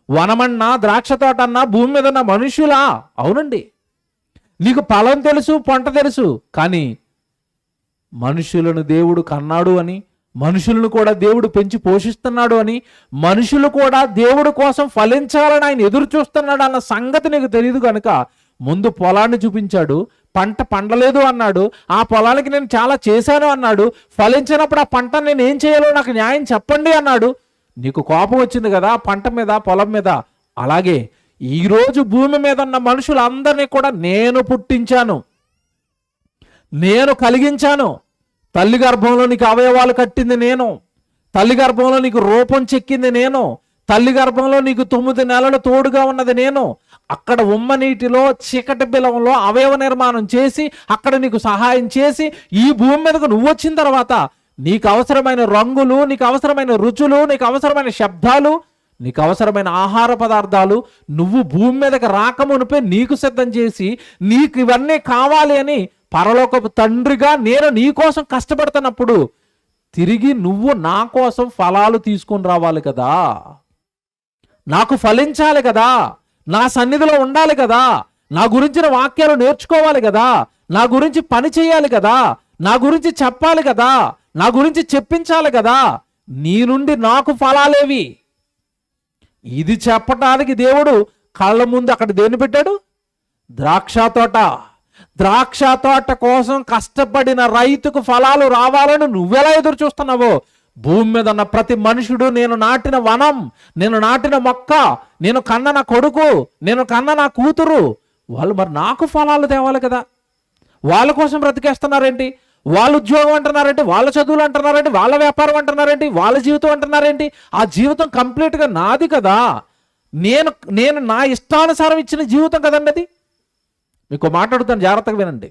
వనమన్నా, ద్రాక్ష తోట అన్నా, భూమి మీద ఉన్న మనుషులా? అవునండి. నీకు పొలం తెలుసు, పంట తెలుసు, కానీ మనుషులను దేవుడు కన్నాడు అని, మనుషులను కూడా దేవుడు పెంచి పోషిస్తున్నాడు అని, మనుషులు కూడా దేవుడు కోసం ఫలించాలని ఆయన ఎదురు చూస్తున్నాడు అన్న సంగతి నీకు తెలియదు కనుక ముందు పొలాన్ని చూపించాడు. పంట పండలేదు అన్నాడు. ఆ పొలానికి నేను చాలా చేశాను అన్నాడు. ఫలించినప్పుడు ఆ పంట నేను ఏం చేయాలో నాకు న్యాయం చెప్పండి అన్నాడు. నీకు కోపం వచ్చింది కదా పంట మీద, పొలం మీద. అలాగే ఈరోజు భూమి మీద ఉన్న మనుషులందరినీ కూడా నేను పుట్టించాను, నేను కలిగించాను. తల్లి గర్భంలో నీకు అవయవాలు కట్టింది నేను, తల్లి గర్భంలో నీకు రూపం చెక్కింది నేను, తల్లి గర్భంలో నీకు 9 నెలలు తోడుగా ఉన్నది నేను. అక్కడ ఉమ్మ నీటిలో చీకటి బిలంలో అవయవ నిర్మాణం చేసి అక్కడ నీకు సహాయం చేసి ఈ భూమి మీదకు నువ్వు వచ్చిన తర్వాత నీకు అవసరమైన రంగులు, నీకు అవసరమైన రుచులు, నీకు అవసరమైన శబ్దాలు, నీకు అవసరమైన ఆహార పదార్థాలు నువ్వు భూమి మీదకి రాకమునిపై నీకు సిద్ధం చేసి నీకు ఇవన్నీ కావాలి అని పరలోకపు తండ్రిగా నేను నీ కోసం కష్టపడుతున్నప్పుడు తిరిగి నువ్వు నా కోసం ఫలాలు తీసుకొని రావాలి కదా, నాకు ఫలించాలి కదా, నా సన్నిధిలో ఉండాలి కదా, నా గురించిన వాక్యాలు నేర్చుకోవాలి కదా, నా గురించి పని చేయాలి కదా, నా గురించి చెప్పాలి కదా, నా గురించి చెప్పించాలి కదా. నీ నుండి నాకు ఫలాలేవి? ఇది చెప్పటానికి దేవుడు కళ్ళ ముందు అక్కడ దేన్ని పెట్టాడు? ద్రాక్ష తోట. ద్రాక్ష తోట కోసం కష్టపడిన రైతుకు ఫలాలు రావాలని నువ్వెలా ఎదురు చూస్తున్నావో, భూమి మీద ఉన్న ప్రతి మనుషుడు, నేను నాటిన వనం, నేను నాటిన మొక్క, నేను కన్న నా కొడుకు, నేను కన్న నా కూతురు, వాళ్ళు మరి నాకు ఫలాలు తేవాలి కదా. వాళ్ళ కోసం బ్రతికేస్తున్నారేంటి? వాళ్ళ ఉద్యోగం అంటున్నారేంటి? వాళ్ళ చదువులు అంటున్నారేంటి? వాళ్ళ వ్యాపారం అంటున్నారేంటి? వాళ్ళ జీవితం అంటున్నారేంటి? ఆ జీవితం కంప్లీట్గా నాది కదా. నేను నా ఇష్టానుసారం ఇచ్చిన జీవితం కదండి అది. మీకు మాట్లాడుతాను, జాగ్రత్తగా వినండి.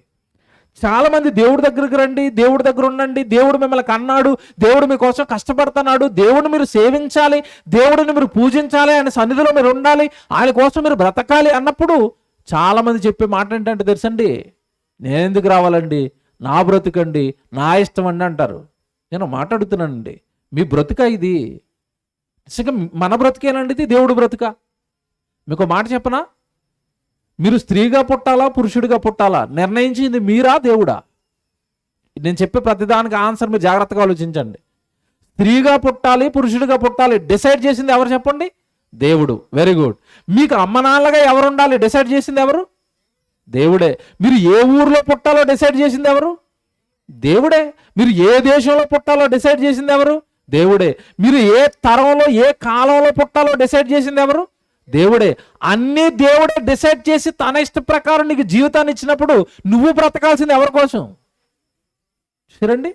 చాలామంది దేవుడి దగ్గరికి రండి, దేవుడి దగ్గర ఉండండి, దేవుడు మిమ్మల్ని కన్నాడు, దేవుడు మీకోసం కష్టపడుతున్నాడు, దేవుడిని మీరు సేవించాలి, దేవుడిని మీరు పూజించాలి, ఆయన సన్నిధిలో మీరు ఉండాలి, ఆయన కోసం మీరు బ్రతకాలి అన్నప్పుడు చాలామంది చెప్పే మాట ఏంటంటే తెలుసండి, నేను ఎందుకు రావాలండి, నా బ్రతుకండి, నా ఇష్టం అండి అంటారు. నేను మాట్లాడుతున్నానండి, మీ బ్రతుక ఇది? నిజంగా మన బ్రతికేనండి ఇది? దేవుడు బ్రతుక? మీకు మాట చెప్పనా? మీరు స్త్రీగా పుట్టాలా, పురుషుడిగా పుట్టాలా నిర్ణయించింది మీరా, దేవుడా? నేను చెప్పే ప్రతిదానికి ఆన్సర్ మీరు జాగ్రత్తగా ఆలోచించండి. స్త్రీగా పుట్టాలి, పురుషుడిగా పుట్టాలి డిసైడ్ చేసింది ఎవరు చెప్పండి? దేవుడు. Very good. మీకు అమ్మ నాన్నగా ఎవరు ఉండాలి డిసైడ్ చేసింది ఎవరు? దేవుడే. మీరు ఏ ఊర్లో పుట్టాలో డిసైడ్ చేసింది ఎవరు? దేవుడే. మీరు ఏ దేశంలో పుట్టాలో డిసైడ్ చేసింది ఎవరు? దేవుడే. మీరు ఏ తరంలో, ఏ కాలంలో పుట్టాలో డిసైడ్ చేసింది ఎవరు? దేవుడే. అన్నీ దేవుడే డిసైడ్ చేసి తన ఇష్ట ప్రకారం నీకు జీవితాన్ని ఇచ్చినప్పుడు నువ్వు బ్రతకాల్సింది ఎవరి కోసం? చూడండి,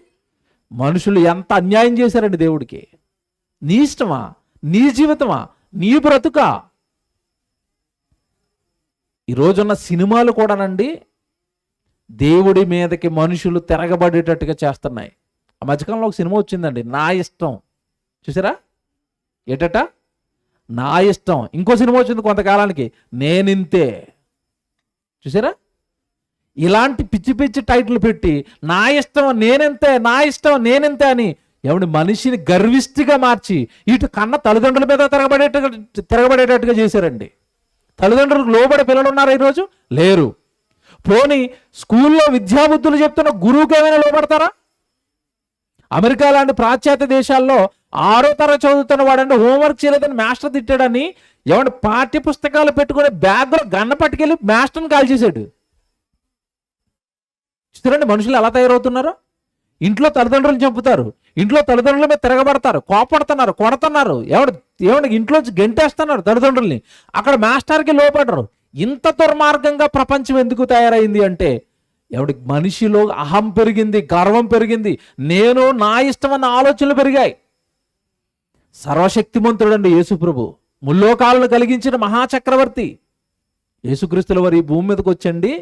మనుషులు ఎంత అన్యాయం చేశారండి దేవుడికి. నీ ఇష్టమా? నీ జీవితమా? నీ బ్రతుకా? ఈరోజున్న సినిమాలు కూడానండి దేవుడి మీదకి మనుషులు తిరగబడేటట్టుగా చేస్తున్నాయి. ఆ మధ్యకాలంలో ఒక సినిమా వచ్చిందండి, నా ఇష్టం. చూసారా? ఏటట నా ఇష్టం. ఇంకో సినిమా వచ్చింది కొంతకాలానికి, నేనింతే. చూసారా? ఇలాంటి పిచ్చి పిచ్చి టైటిల్ పెట్టి నా ఇష్టం నేనెంతే, నా ఇష్టం నేనెంతే అని ఎవడి మనిషిని గర్విష్టిగా మార్చి ఇటు కన్న తల్లిదండ్రుల మీద తిరగబడేటట్టుగా చేశారండి. తల్లిదండ్రులకు లోబడే పిల్లలు ఉన్నారా ఈరోజు? లేరు. పోనీ స్కూల్లో విద్యాబుద్ధులు చెప్తున్న గురువుకి ఏమైనా లోబడతారా? అమెరికా లాంటి పాశ్చాత్య దేశాల్లో 6వ తరగతి చదువుతున్న వాడంటే హోంవర్క్ చేయలేదని మాస్టర్ తిట్టాడని ఎవరి పాఠ్య పుస్తకాలు పెట్టుకుని బ్యాగ్లో గన్న పట్టుకెళ్ళి మాస్టర్ని కాల్ చేశాడు. చూడండి మనుషులు ఎలా తయారవుతున్నారో. ఇంట్లో తల్లిదండ్రులు చంపుతారు, ఇంట్లో తల్లిదండ్రుల మీద తిరగబడతారు, కోపడుతున్నారు, కొడుతున్నారు, ఎవరికి ఇంట్లోంచి గెంటేస్తున్నారు తల్లిదండ్రుల్ని. అక్కడ మాస్టర్కి లోపడరు. ఇంత దుర్మార్గంగా ప్రపంచం ఎందుకు తయారైంది అంటే ఎవడికి మనిషిలో అహం పెరిగింది, గర్వం పెరిగింది, నేను నా ఇష్టం అన్న ఆలోచనలు పెరిగాయి. సర్వశక్తిమంతుడండి యేసుప్రభు, ముల్లోకాలను కలిగించిన మహాచక్రవర్తి యేసుక్రీస్తుల వారు ఈ భూమి మీదకి వచ్చండి.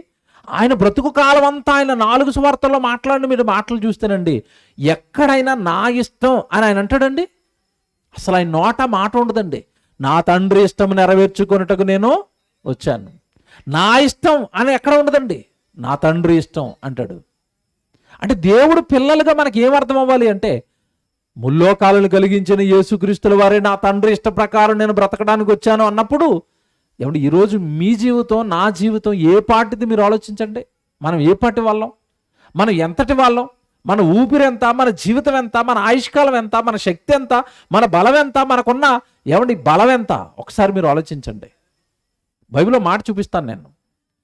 ఆయన బ్రతుకు కాలం అంతా ఆయన 4 సువార్తల్లో మాట్లాడిన మీరు మాటలు చూస్తేనండి ఎక్కడైనా నా ఇష్టం అని ఆయన అంటాడండి. అసలు ఆయన నోట మాట ఉండదండి. నా తండ్రి ఇష్టం నెరవేర్చుకున్నట్టుకు నేను వచ్చాను. నా ఇష్టం అని ఎక్కడ ఉండదండి, నా తండ్రి ఇష్టం అంటాడు. అంటే దేవుడు పిల్లలుగా మనకి ఏమర్థం అవ్వాలి అంటే ముల్లోకాలను కలిగించిన యేసుక్రీస్తుల వారే నా తండ్రి ఇష్ట ప్రకారం నేను బ్రతకడానికి వచ్చాను అన్నప్పుడు ఏమంటే ఈరోజు మీ జీవితం, నా జీవితం ఏ పాటిది మీరు ఆలోచించండి. మనం ఏ పాటి వాళ్ళం, మనం ఎంతటి వాళ్ళం, మన ఊపిరి ఎంత, మన జీవితం ఎంత, మన ఆయుష్కాలం ఎంత, మన శక్తి ఎంత, మన బలం ఎంత, మనకున్న ఏమండి బలం ఎంత, ఒకసారి మీరు ఆలోచించండి. బైబిల్లో మాట చూపిస్తాను నేను.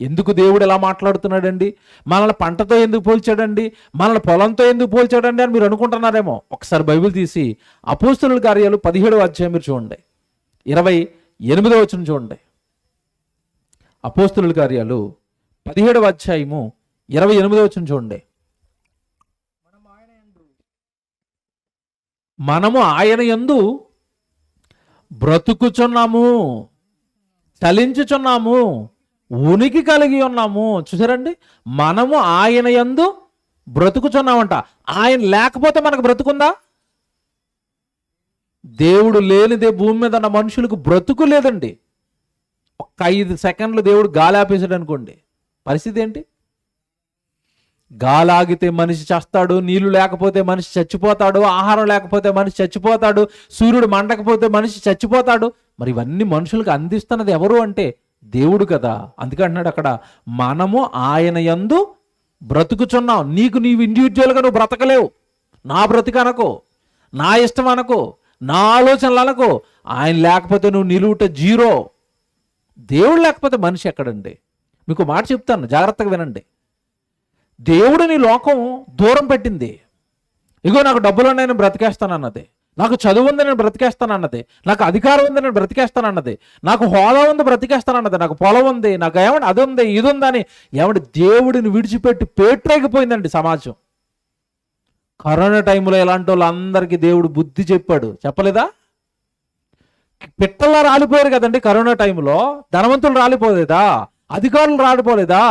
ఎందుకు దేవుడు ఎలా మాట్లాడుతున్నాడండి, మనల్ని పంటతో ఎందుకు పోల్చాడండి, మనల్ని పొలంతో ఎందుకు పోల్చాడండి అని మీరు అనుకుంటున్నారేమో. ఒకసారి బైబిల్ తీసి అపోస్తలుల కార్యాలు 17వ అధ్యాయం మీరు చూడండి, 28వ వచనం చూడండి. అపోస్తలుల కార్యాలు 17వ అధ్యాయము 28వ వచనం చూడండి. మనము ఆయన యందు బ్రతుకుచున్నాము, చలించుచున్నాము, ఉనికి కలిగి ఉన్నాము. చూసారండి, మనము ఆయన యందు బ్రతుకుచున్నామంట. ఆయన లేకపోతే మనకు బ్రతుకుందా? దేవుడు లేనిదే భూమి మీద ఉన్న మనుషులకు బ్రతుకు లేదండి. ఒక్క 5 సెకండ్లు దేవుడు గాలి ఆపేసాడు అనుకోండి, పరిస్థితి ఏంటి? గాలి ఆగితే మనిషి చస్తాడు, నీళ్లు లేకపోతే మనిషి చచ్చిపోతాడు, ఆహారం లేకపోతే మనిషి చచ్చిపోతాడు, సూర్యుడు మండకపోతే మనిషి చచ్చిపోతాడు. మరి ఇవన్నీ మనుషులకు అందిస్తున్నది ఎవరు అంటే దేవుడు కదా. అందుకే అంటున్నాడు అక్కడ, మనము ఆయన యందు బ్రతుకుచున్నాం. నీవు ఇండివిజువల్గా నువ్వు బ్రతకలేవు, నా బ్రతికి అనకో, నా ఇష్టం అనకో, నా ఆలోచనలు అనకో. ఆయన లేకపోతే నువ్వు నిలువుట జీరో. దేవుడు లేకపోతే మనిషి ఎక్కడండి? మీకు మాట చెప్తాను, జాగ్రత్తగా వినండి. దేవుడిని లోకం దూరం పెట్టింది. ఇగో నాకు డబ్బులు ఉన్నాయి నేను బ్రతికేస్తానన్నది, నాకు చదువు ఉంది నేను బ్రతికేస్తానన్నది, నాకు అధికారం ఉంది నేను బ్రతికేస్తానన్నది, నాకు హోదా ఉంది బ్రతికేస్తానన్నది, నాకు పొలం ఉంది, నాకు ఏమంటే అది ఉంది ఇది ఉందని ఏమంటే దేవుడిని విడిచిపెట్టి పేట్రేగిపోయిందండి సమాజం. కరోనా టైంలో ఇలాంటి వాళ్ళందరికీ దేవుడు బుద్ధి చెప్పాడు, చెప్పలేదా? పిట్టల్లా రాలిపోయారు కదండి కరోనా టైంలో. ధనవంతులు రాలిపోలేదా? అధికారులు రాలిపోలేదా?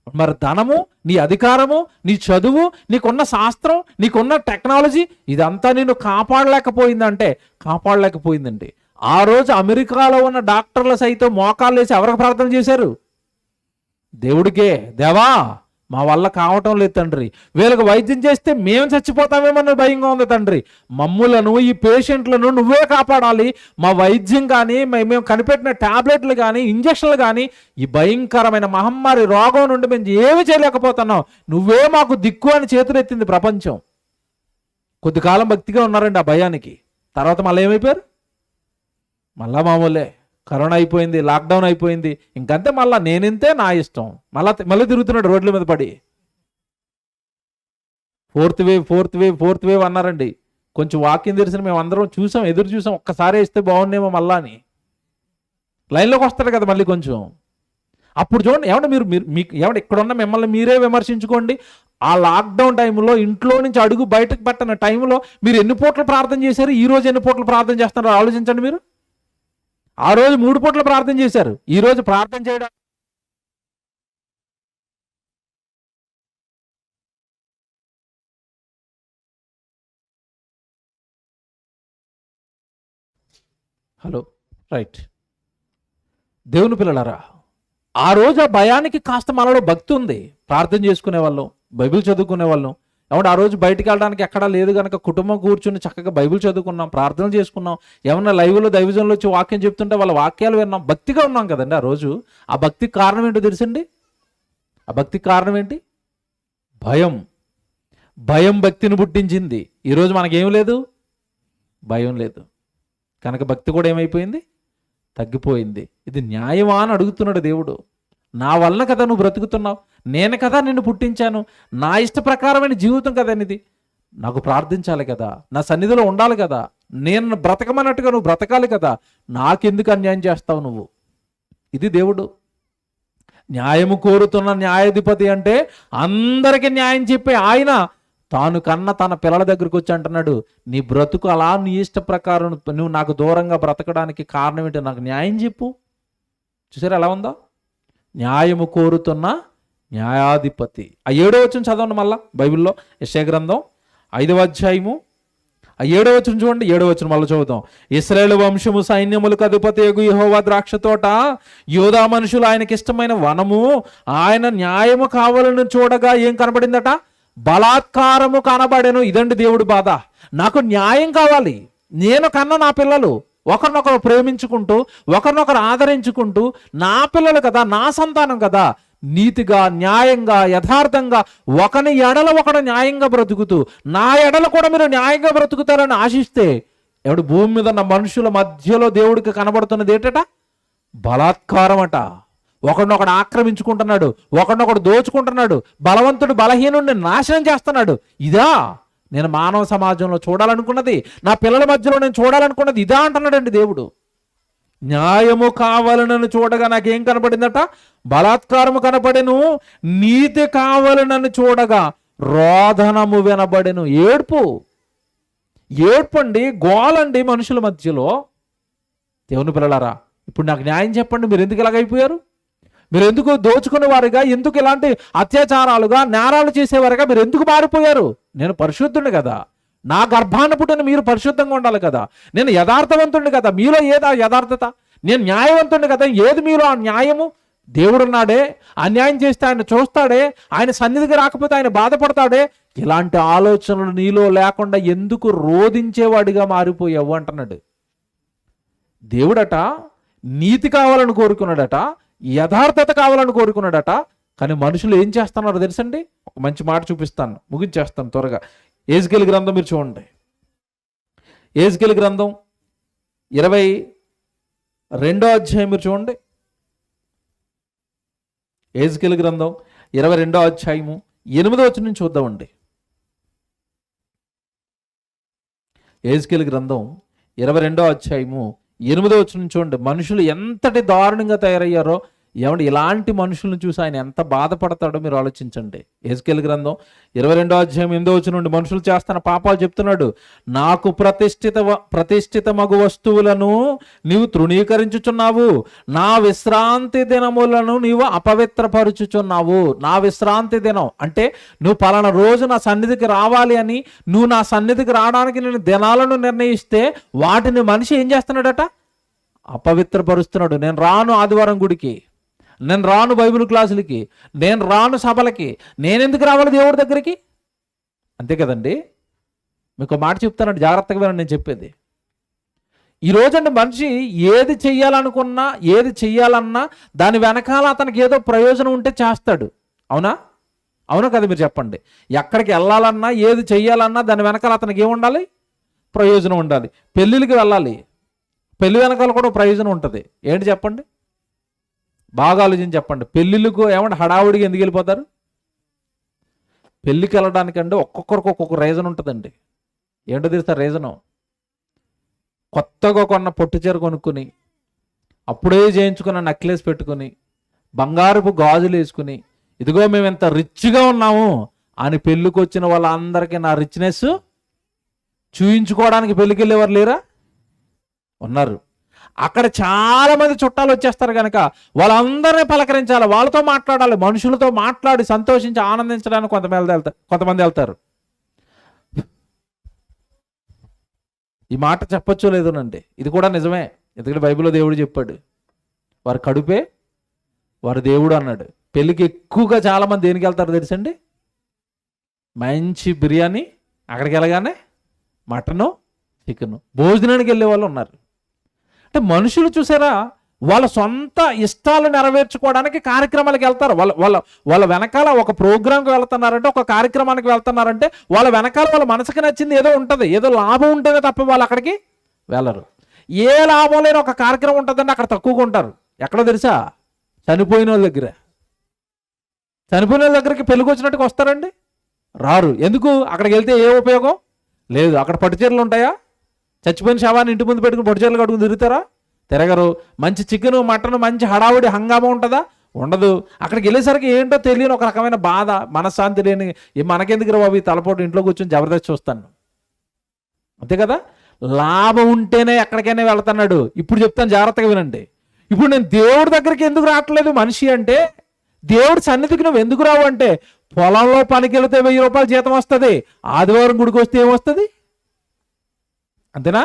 మరి ధనము, నీ అధికారము, నీ చదువు, నీకున్న శాస్త్రం, నీకున్న టెక్నాలజీ ఇదంతా నిన్ను కాపాడలేకపోయిందంటే కాపాడలేకపోయిందండి. ఆ రోజు అమెరికాలో ఉన్న డాక్టర్లు సైతం మోకాళ్ళు వేసి ఎవరికి ప్రార్థన చేశారు? దేవుడికే. దేవా మా వల్ల కావటం లేదు తండ్రి, వీళ్ళకి వైద్యం చేస్తే మేము చచ్చిపోతామేమన్న భయంగా ఉంది తండ్రి, మమ్ములను ఈ పేషెంట్లను నువ్వే కాపాడాలి, మా వైద్యం కానీ మేము కనిపెట్టిన టాబ్లెట్లు కానీ ఇంజక్షన్లు కానీ ఈ భయంకరమైన మహమ్మారి రోగం నుండి మేము ఏమి చేయలేకపోతున్నాం, నువ్వే మాకు దిక్కు అని చేతులెత్తింది ప్రపంచం. కొద్ది కాలం భక్తిగా ఉన్నారండి ఆ భయానికి. తర్వాత మళ్ళీ ఏమైపోయారు? మళ్ళా మామూలే. కరోనా అయిపోయింది, లాక్డౌన్ అయిపోయింది, ఇంకంతే. మళ్ళీ నేనింతే, నా ఇష్టం. మళ్ళీ తిరుగుతున్నాడు రోడ్ల మీద పడి. ఫోర్త్ వేవ్ అన్నారండి. కొంచెం వాక్యం తెలిసిన మేము అందరం చూసాం, ఎదురు చూసాం, ఒక్కసారి ఇస్తే బాగుండేమో మళ్ళా అని. లైన్లోకి వస్తారు కదా మళ్ళీ కొంచెం. అప్పుడు చూడండి, ఏమంటే మీకు ఏమంటే ఇక్కడున్న మిమ్మల్ని మీరే విమర్శించుకోండి. ఆ లాక్డౌన్ టైంలో ఇంట్లో నుంచి అడుగు బయటకు పెట్టిన టైంలో మీరు ఎన్ని పూటలు ప్రార్థన చేశారు? ఈ రోజు ఎన్ని పూటలు ప్రార్థన చేస్తున్నారో ఆలోచించండి మీరు. ఆ రోజు 3 పూటలు ప్రార్థన చేశారు, ఈ రోజు ప్రార్థన చేయడం హలో రైట్. దేవుని పిల్లలారా, ఆ రోజు ఆ భయానికి కాస్త మనలో భక్తి ఉంది. ప్రార్థన చేసుకునే వాళ్ళం, బైబిల్ చదువుకునే వాళ్ళం. ఏమంటే ఆ రోజు బయటికి వెళ్ళడానికి ఎక్కడా లేదు కనుక కుటుంబం కూర్చుని చక్కగా బైబిల్ చదువుకున్నాం, ప్రార్థనలు చేసుకున్నాం. ఏమన్నా లైవ్లో దైవజనులు వచ్చి వాక్యం చెప్తుంటే వాళ్ళ వాక్యాలు విన్నాం, భక్తిగా ఉన్నాం కదండి ఆ రోజు. ఆ భక్తికి కారణం ఏంటో తెలుసండి? ఆ భక్తికి కారణం ఏంటి? భయం. భయం భక్తిని పుట్టించింది. ఈరోజు మనకేం లేదు, భయం లేదు కనుక భక్తి కూడా ఏమైపోయింది? తగ్గిపోయింది. ఇది న్యాయమా అని అడుగుతున్నాడు దేవుడు. నా వలన కదా నువ్వు బ్రతుకుతున్నావు, నేను కదా నిన్ను పుట్టించాను, నా ఇష్ట ప్రకారమైన జీవితం కదా ఇది. నాకు ప్రార్థించాలి కదా, నా సన్నిధిలో ఉండాలి కదా, నేను బ్రతకమన్నట్టుగా నువ్వు బ్రతకాలి కదా, నాకెందుకు అన్యాయం చేస్తావు నువ్వు? ఇది దేవుడు. న్యాయము కోరుతున్న న్యాయాధిపతి అంటే అందరికీ న్యాయం చెప్పే ఆయన తాను కన్న తన పిల్లల దగ్గరికి వచ్చి అంటున్నాడు, నీ బ్రతుకు అలా నీ ఇష్ట ప్రకారం నువ్వు నాకు దూరంగా బ్రతకడానికి కారణం ఏంటి? నాకు న్యాయం చెప్పు. చూసారా ఎలా ఉందో? న్యాయము కోరుతున్న న్యాయాధిపతి. ఆ 7వ వచనం చదవండి మళ్ళా బైబిల్లో, యెషయా గ్రంథం 5వ అధ్యాయము 7వ వచనం చూడండి. 7వ వచనం మళ్ళీ చదువుతాం. ఇశ్రాయేలు వంశము సైన్యములకు అధిపతియగు యెహోవా ద్రాక్ష తోట, యోధా మనుషులు ఆయనకి ఇష్టమైన వనము, ఆయన న్యాయము కావాలని చూడగా ఏం కనబడిందట? బలాత్కారము కనబడెను. ఇదండి దేవుడి బాధ. నాకు న్యాయం కావాలి. నేను కన్నా నా పిల్లలు ఒకరినొకరు ప్రేమించుకుంటూ, ఒకరినొకరు ఆదరించుకుంటూ, నా పిల్లలు కదా, నా సంతానం కదా, నీతిగా, న్యాయంగా, యథార్థంగా ఒకని ఎడల ఒకడు న్యాయంగా బ్రతుకుతూ, నా ఎడల కూడా మీరు న్యాయంగా బ్రతుకుతారని ఆశిస్తే, ఎవడు భూమి మీద ఉన్న మనుషుల మధ్యలో దేవుడికి కనబడుతున్నది ఏంటట? బలాత్కారం అట. ఒకడినొకడు ఆక్రమించుకుంటున్నాడు, ఒకడినొకడు దోచుకుంటున్నాడు, బలవంతుడు బలహీనుడిని నాశనం చేస్తున్నాడు. ఇదా నేను మానవ సమాజంలో చూడాలనుకున్నది, నా పిల్లల మధ్యలో నేను చూడాలనుకున్నది? ఇదా అంటున్నాడండి దేవుడు. న్యాయము కావాలనని చూడగా నాకేం కనపడిందట? బలాత్కారము కనపడెను. నీతి కావాలనని చూడగా రోదనము వినబడెను. ఏడ్పు అండి, గోలండి మనుషుల మధ్యలో. దేవుని పిల్లలారా, ఇప్పుడు నాకు న్యాయం చెప్పండి. మీరు ఎందుకు ఇలాగైపోయారు? మీరు ఎందుకు దోచుకునే వారుగా, ఎందుకు ఇలాంటి అత్యాచారాలుగా, నేరాలు చేసేవారుగా మీరు ఎందుకు మారిపోయారు? నేను పరిశుద్ధుని కదా, నా గర్భాన్ని పుట్టిన మీరు పరిశుద్ధంగా ఉండాలి కదా, నేను యథార్థవంతుడిని కదా, మీలో ఏదా యథార్థత? నేను న్యాయవంతుడిని కదా, ఏది మీలో ఆ న్యాయము? దేవుడున్నాడే, అన్యాయం చేస్తే ఆయన చూస్తాడే, ఆయన సన్నిధికి రాకపోతే ఆయన బాధపడతాడే. ఇలాంటి ఆలోచనలు నీలో లేకుండా ఎందుకు రోధించేవాడిగా మారిపోయావు అంటున్నాడు దేవుడట. నీతి కావాలని కోరుకున్నాడట, యథార్థత కావాలని కోరుకున్నాడట. కానీ మనుషులు ఏం చేస్తున్నారో తెలుసండి? ఒక మంచి మాట చూపిస్తాను, ముగించేస్తాను త్వరగా. యెహెజ్కేలు గ్రంథం మీరు చూడండి. యెహెజ్కేలు గ్రంథం 22వ అధ్యాయం మీరు చూడండి. యెహెజ్కేలు గ్రంథం 22వ అధ్యాయము 8వ వచనం నుంచి చూద్దామండి. యెహెజ్కేలు గ్రంథం 22వ అధ్యాయము 8వ వచనం నుంచి చూడండి. మనుషులు ఎంతటి దారుణంగా తయారయ్యారో, ఏమంటే ఇలాంటి మనుషులను చూసి ఆయన ఎంత బాధపడతాడో మీరు ఆలోచించండి. యెహెజ్కేలు గ్రంథం 22వ అధ్యాయం 8వ వచనం నుండి మనుషులు చేస్తున్న పాపాలు చెప్తున్నాడు. నాకు ప్రతిష్ఠితమగు వస్తువులను నీవు తృణీకరించుచున్నావు, నా విశ్రాంతి దినములను నీవు అపవిత్రపరుచుచున్నావు. నా విశ్రాంతి దినం అంటే నువ్వు పలానా రోజు నా సన్నిధికి రావాలి అని, నువ్వు నా సన్నిధికి రావడానికి నేను దినాలను నిర్ణయిస్తే వాటిని మనిషి ఏం చేస్తున్నాడట? అపవిత్రపరుస్తున్నాడు. నేను రాను ఆదివారం గుడికి, నేను రాను బైబిల్ క్లాసులకి, నేను రాను సభలకి, నేనెందుకు రావాలి దేవుడి దగ్గరికి? అంతే కదండి. మీకు మాట చెప్తానండి, జాగ్రత్తగా వినండి నేను చెప్పేది. ఈరోజండి మనిషి ఏది చెయ్యాలనుకున్నా, ఏది చెయ్యాలన్నా దాని వెనకాల అతనికి ఏదో ప్రయోజనం ఉంటే చేస్తాడు. అవునా? అవునా కదా? మీరు చెప్పండి. ఎక్కడికి వెళ్ళాలన్నా, ఏది చెయ్యాలన్నా దాని వెనకాల అతనికి ఏముండాలి? ప్రయోజనం ఉండాలి. పెళ్ళిళ్ళకి వెళ్ళాలి, పెళ్లి వెనకాల కూడా ప్రయోజనం ఉంటుంది. ఏంటి చెప్పండి? బాగా ఆలోచించి చెప్పండి. పెళ్ళిళ్ళకు ఏమంటే హడావుడిగా ఎందుకు వెళ్ళిపోతారు? పెళ్ళికి వెళ్ళడానికంటే ఒక్కొక్కరికి ఒక్కొక్క రీజన్ ఉంటుందండి. ఏంటో తెలుసా రీజను? కొత్తగా కొన్న పొట్టు చీర కొనుక్కుని, అప్పుడే చేయించుకున్న నెక్లెస్ పెట్టుకుని, బంగారపు గాజులు వేసుకుని, ఇదిగో మేము ఎంత రిచ్గా ఉన్నాము అని పెళ్ళికి వచ్చిన వాళ్ళందరికీ నా రిచ్నెస్ చూయించుకోవడానికి పెళ్ళికి వెళ్ళేవారు లేరా? ఉన్నారు. అక్కడ చాలా మంది చుట్టాలు వచ్చేస్తారు కనుక వాళ్ళందరినీ పలకరించాలి, వాళ్ళతో మాట్లాడాలి, మనుషులతో మాట్లాడి సంతోషించి ఆనందించడానికి కొంతమంది వెళ్తారు. ఈ మాట చెప్పొచ్చో లేదోనండి, ఇది కూడా నిజమే. ఎందుకంటే బైబిల్లో దేవుడు చెప్పాడు, వారి కడుపే వారి దేవుడు అన్నాడు. పెళ్ళికి ఎక్కువగా చాలామంది దేనికి వెళ్తారు తెలుసండి? మంచి బిర్యానీ, అక్కడికి వెళ్ళగానే మటను, చికెను, భోజనానికి వెళ్ళే వాళ్ళు ఉన్నారు. అంటే మనుషులు చూసారా, వాళ్ళ సొంత ఇష్టాలు నెరవేర్చుకోవడానికి కార్యక్రమాలకు వెళ్తారు. వాళ్ళ వెనకాల ఒక ప్రోగ్రాంకి వెళ్తున్నారంటే, ఒక కార్యక్రమానికి వెళ్తున్నారంటే వాళ్ళ వెనకాల వాళ్ళ మనసుకి నచ్చింది ఏదో ఉంటుంది, ఏదో లాభం ఉంటేనే తప్ప వాళ్ళు అక్కడికి వెళ్ళరు. ఏ లాభం లేని ఒక కార్యక్రమం ఉంటుందంటే అక్కడ తక్కువగా ఉంటారు. ఎక్కడో తెలుసా? చనిపోయిన వాళ్ళ దగ్గర. చనిపోయిన వాళ్ళ దగ్గరికి పెళ్ళికి వచ్చినట్టుగా వస్తారండి? రారు. ఎందుకు? అక్కడికి వెళ్తే ఏ ఉపయోగం లేదు. అక్కడ పట్టుచీరలు ఉంటాయా? చచ్చిపోయిన శవాన్ని ఇంటి ముందు పెట్టుకుని పొడిచీరలు కట్టుకుని తిరుగుతారా? తిరగరు. మంచి చికెను, మటన్, మంచి హడావుడి హంగామా ఉంటుందా? ఉండదు. అక్కడికి వెళ్ళేసరికి ఏంటో తెలియని ఒక రకమైన బాధ, మనశ్శాంతి లేని, మనకెందుకు రా బాబు ఈ తలపోటు, ఇంట్లో కూర్చొని జబర్దస్త్ చూస్తాను. అంతే కదా? లాభం ఉంటేనే ఎక్కడికైనా వెళ్తున్నాడు. ఇప్పుడు చెప్తాను, జాగ్రత్తగా వినండి. ఇప్పుడు నేను దేవుడి దగ్గరికి ఎందుకు రావట్లేదు మనిషి అంటే, దేవుడి సన్నిధికి నువ్వు ఎందుకు రావు అంటే, పొలంలో పనికి వెళితే 1000 రూపాయలు జీతం వస్తుంది, ఆదివారం గుడికి వస్తే ఏమొస్తుంది? అంతేనా?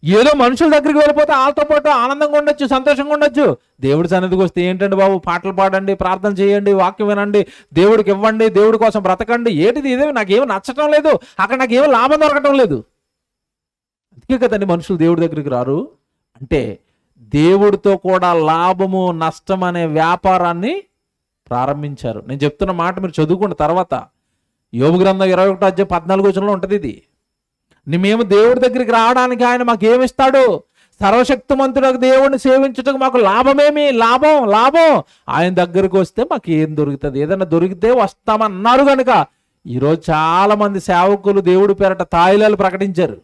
ఏదో మనుషుల దగ్గరికి వెళ్ళిపోతే వాళ్ళతో పాటు ఆనందంగా ఉండొచ్చు, సంతోషంగా ఉండొచ్చు. దేవుడి సన్నిధికి వస్తే ఏంటండి బాబు, పాటలు పాడండి, ప్రార్థన చేయండి, వాక్యం వినండి, దేవుడికి ఇవ్వండి, దేవుడి కోసం బ్రతకండి. ఏంటిది? ఇదేమి నాకేమీ నచ్చటం లేదు, అక్కడ నాకేమీ లాభం దొరకటం లేదు. అందుకే కదండి మనుషులు దేవుడి దగ్గరికి రారు. అంటే దేవుడితో కూడా లాభము నష్టం అనే వ్యాపారాన్ని ప్రారంభించారు. నేను చెప్తున్న మాట మీరు చదువుకున్న తర్వాత యోబు గ్రంథం 21వ అధ్యాయం 14వ వచనంలో ఉంటుంది ఇది. మేము దేవుడి దగ్గరికి రావడానికి ఆయన మాకు ఏమిస్తాడు? సర్వశక్తిమంతుడు దేవుడిని సేవించుటకు మాకు లాభమేమి? లాభం. ఆయన దగ్గరికి వస్తే మాకు ఏం దొరుకుతుంది? ఏదైనా దొరికితే వస్తామన్నారు కనుక ఈరోజు చాలా మంది సేవకులు దేవుడి పేరట తాయిలాలు ప్రకటించారు.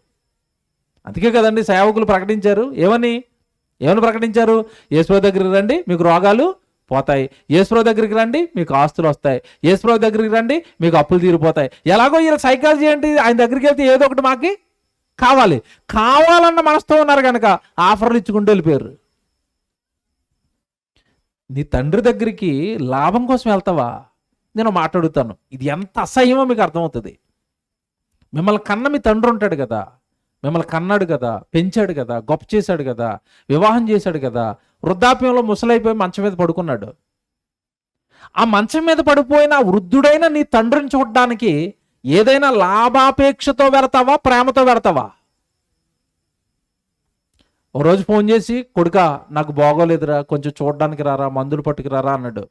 అందుకే కదండి సేవకులు ప్రకటించారు. ఏమని ప్రకటించారు? యేసుప్రభు దగ్గరికి రండి, మీకు రోగాలు పోతాయి. యేసుప్రభు దగ్గరికి రండి, మీకు ఆస్తులు వస్తాయి. యేసుప్రభు దగ్గరికి రండి, మీకు అప్పులు తీరిపోతాయి. ఎలాగో ఈయన సైకాలజీ ఏంటి? ఆయన దగ్గరికి వెళ్తే ఏదో ఒకటి మాకు కావాలన్న మనసుతో ఉన్నారు కనుక ఆఫర్లు ఇచ్చుకుంటూ వెళ్ళిపోయారు. నీ తండ్రి దగ్గరికి లాభం కోసం వెళ్తావా? నేను మాట్లాడుతాను, ఇది ఎంత అసహ్యమో మీకు అర్థమవుతుంది. మిమ్మల్ని కన్న మీ తండ్రి ఉంటాడు కదా, మిమ్మల్ని కన్నాడు కదా, పెంచాడు కదా, గొప్ప చేశాడు కదా, వివాహం చేశాడు కదా, వృద్ధాప్యంలో ముసలైపోయి మంచం మీద పడుకున్నాడు. ఆ మంచం మీద పడిపోయిన వృద్ధుడైన నీ తండ్రిని చూడడానికి ఏదైనా లాభాపేక్షతో వెళతావా, ప్రేమతో వెళతావా? ఓ రోజు ఫోన్ చేసి, కొడుకా నాకు బాగోలేదురా, కొంచెం చూడడానికి రారా, మందులు పట్టుకురారా అన్నాడు.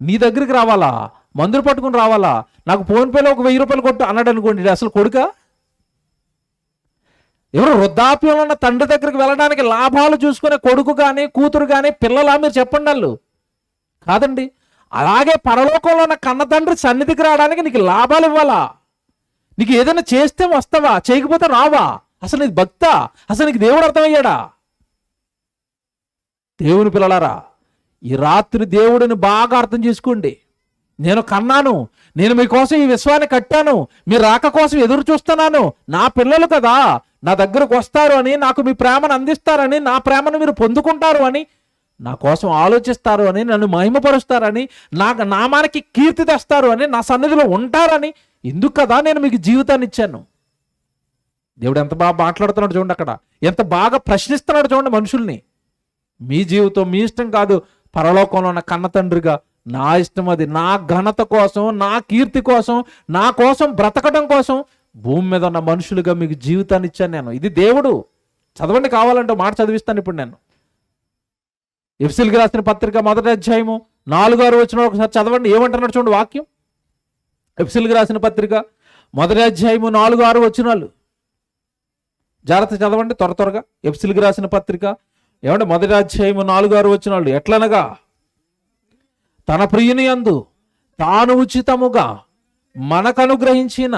నీ దగ్గరికి రావాలా? మందులు పట్టుకుని రావాలా, నాకు ఫోన్పేలో ఒక 1000 రూపాయలు కొట్టు అన్నాడు అనుకోండి, అసలు కొడుకా? ఎవరు వృద్ధాప్యంలో ఉన్న తండ్రి దగ్గరికి వెళ్ళడానికి లాభాలు చూసుకునే కొడుకు కానీ కూతురు కానీ పిల్లలా మీరు చెప్పండి వాళ్ళు? కాదండి. అలాగే పరలోకంలో ఉన్న కన్న తండ్రి సన్నిధికి రావడానికి నీకు లాభాలు ఇవ్వాలా? నీకు ఏదైనా చేస్తే వస్తావా, చేయకపోతే రావా? అసలు నీకు భక్తా? అసలు నీకు దేవుడు అర్థమయ్యాడా? దేవుని పిల్లలారా, ఈ రాత్రి దేవుడిని బాగా అర్థం చేసుకోండి. నేను కన్నాను, నేను మీకోసం ఈ విశ్వాన్ని కట్టాను, మీరు రాక కోసం ఎదురు చూస్తున్నాను. నా పిల్లలు కదా, నా దగ్గరకు వస్తారు అని, నాకు మీ ప్రేమను అందిస్తారని, నా ప్రేమను మీరు పొందుకుంటారు అని, నా కోసం ఆలోచిస్తారు అని, నన్ను మహిమపరుస్తారని, నా నామానికి కీర్తి తెస్తారు అని, నా సన్నిధిలో ఉంటారని, ఎందుకు కదా నేను మీకు జీవితాన్ని ఇచ్చాను. దేవుడు ఎంత బాగా మాట్లాడుతున్నాడు చూడండి, అక్కడ ఎంత బాగా ప్రశ్నిస్తున్నాడు చూడండి మనుషుల్ని. మీ జీవితం మీ ఇష్టం కాదు, పరలోకంలో ఉన్న కన్న తండ్రిగా నా ఇష్టం అది. నా ఘనత కోసం, నా కీర్తి కోసం, నా కోసం బ్రతకడం కోసం భూమి మీద ఉన్న మనుషులుగా మీకు జీవితాన్ని ఇచ్చాను నేను. ఇది దేవుడు. చదవండి, కావాలంటే మాట చదివిస్తాను ఇప్పుడు నేను. ఎఫెసీయులకు రాసిన పత్రిక 1వ అధ్యాయము 4-6 వచనం ఒకసారి చదవండి. ఏమంటున్నాడు చూడండి వాక్యం. ఎఫెసీయులకు రాసిన పత్రిక 1వ అధ్యాయము 4-6 వచనాలు జాగ్రత్త చదవండి త్వరగా. ఎఫెసీయులకు రాసిన పత్రిక ఏమంటే 1వ అధ్యాయము 4-6 వచనాలు. ఎట్లనగా తన ప్రియుని యందు తాను ఉచితముగా మనకు అనుగ్రహించిన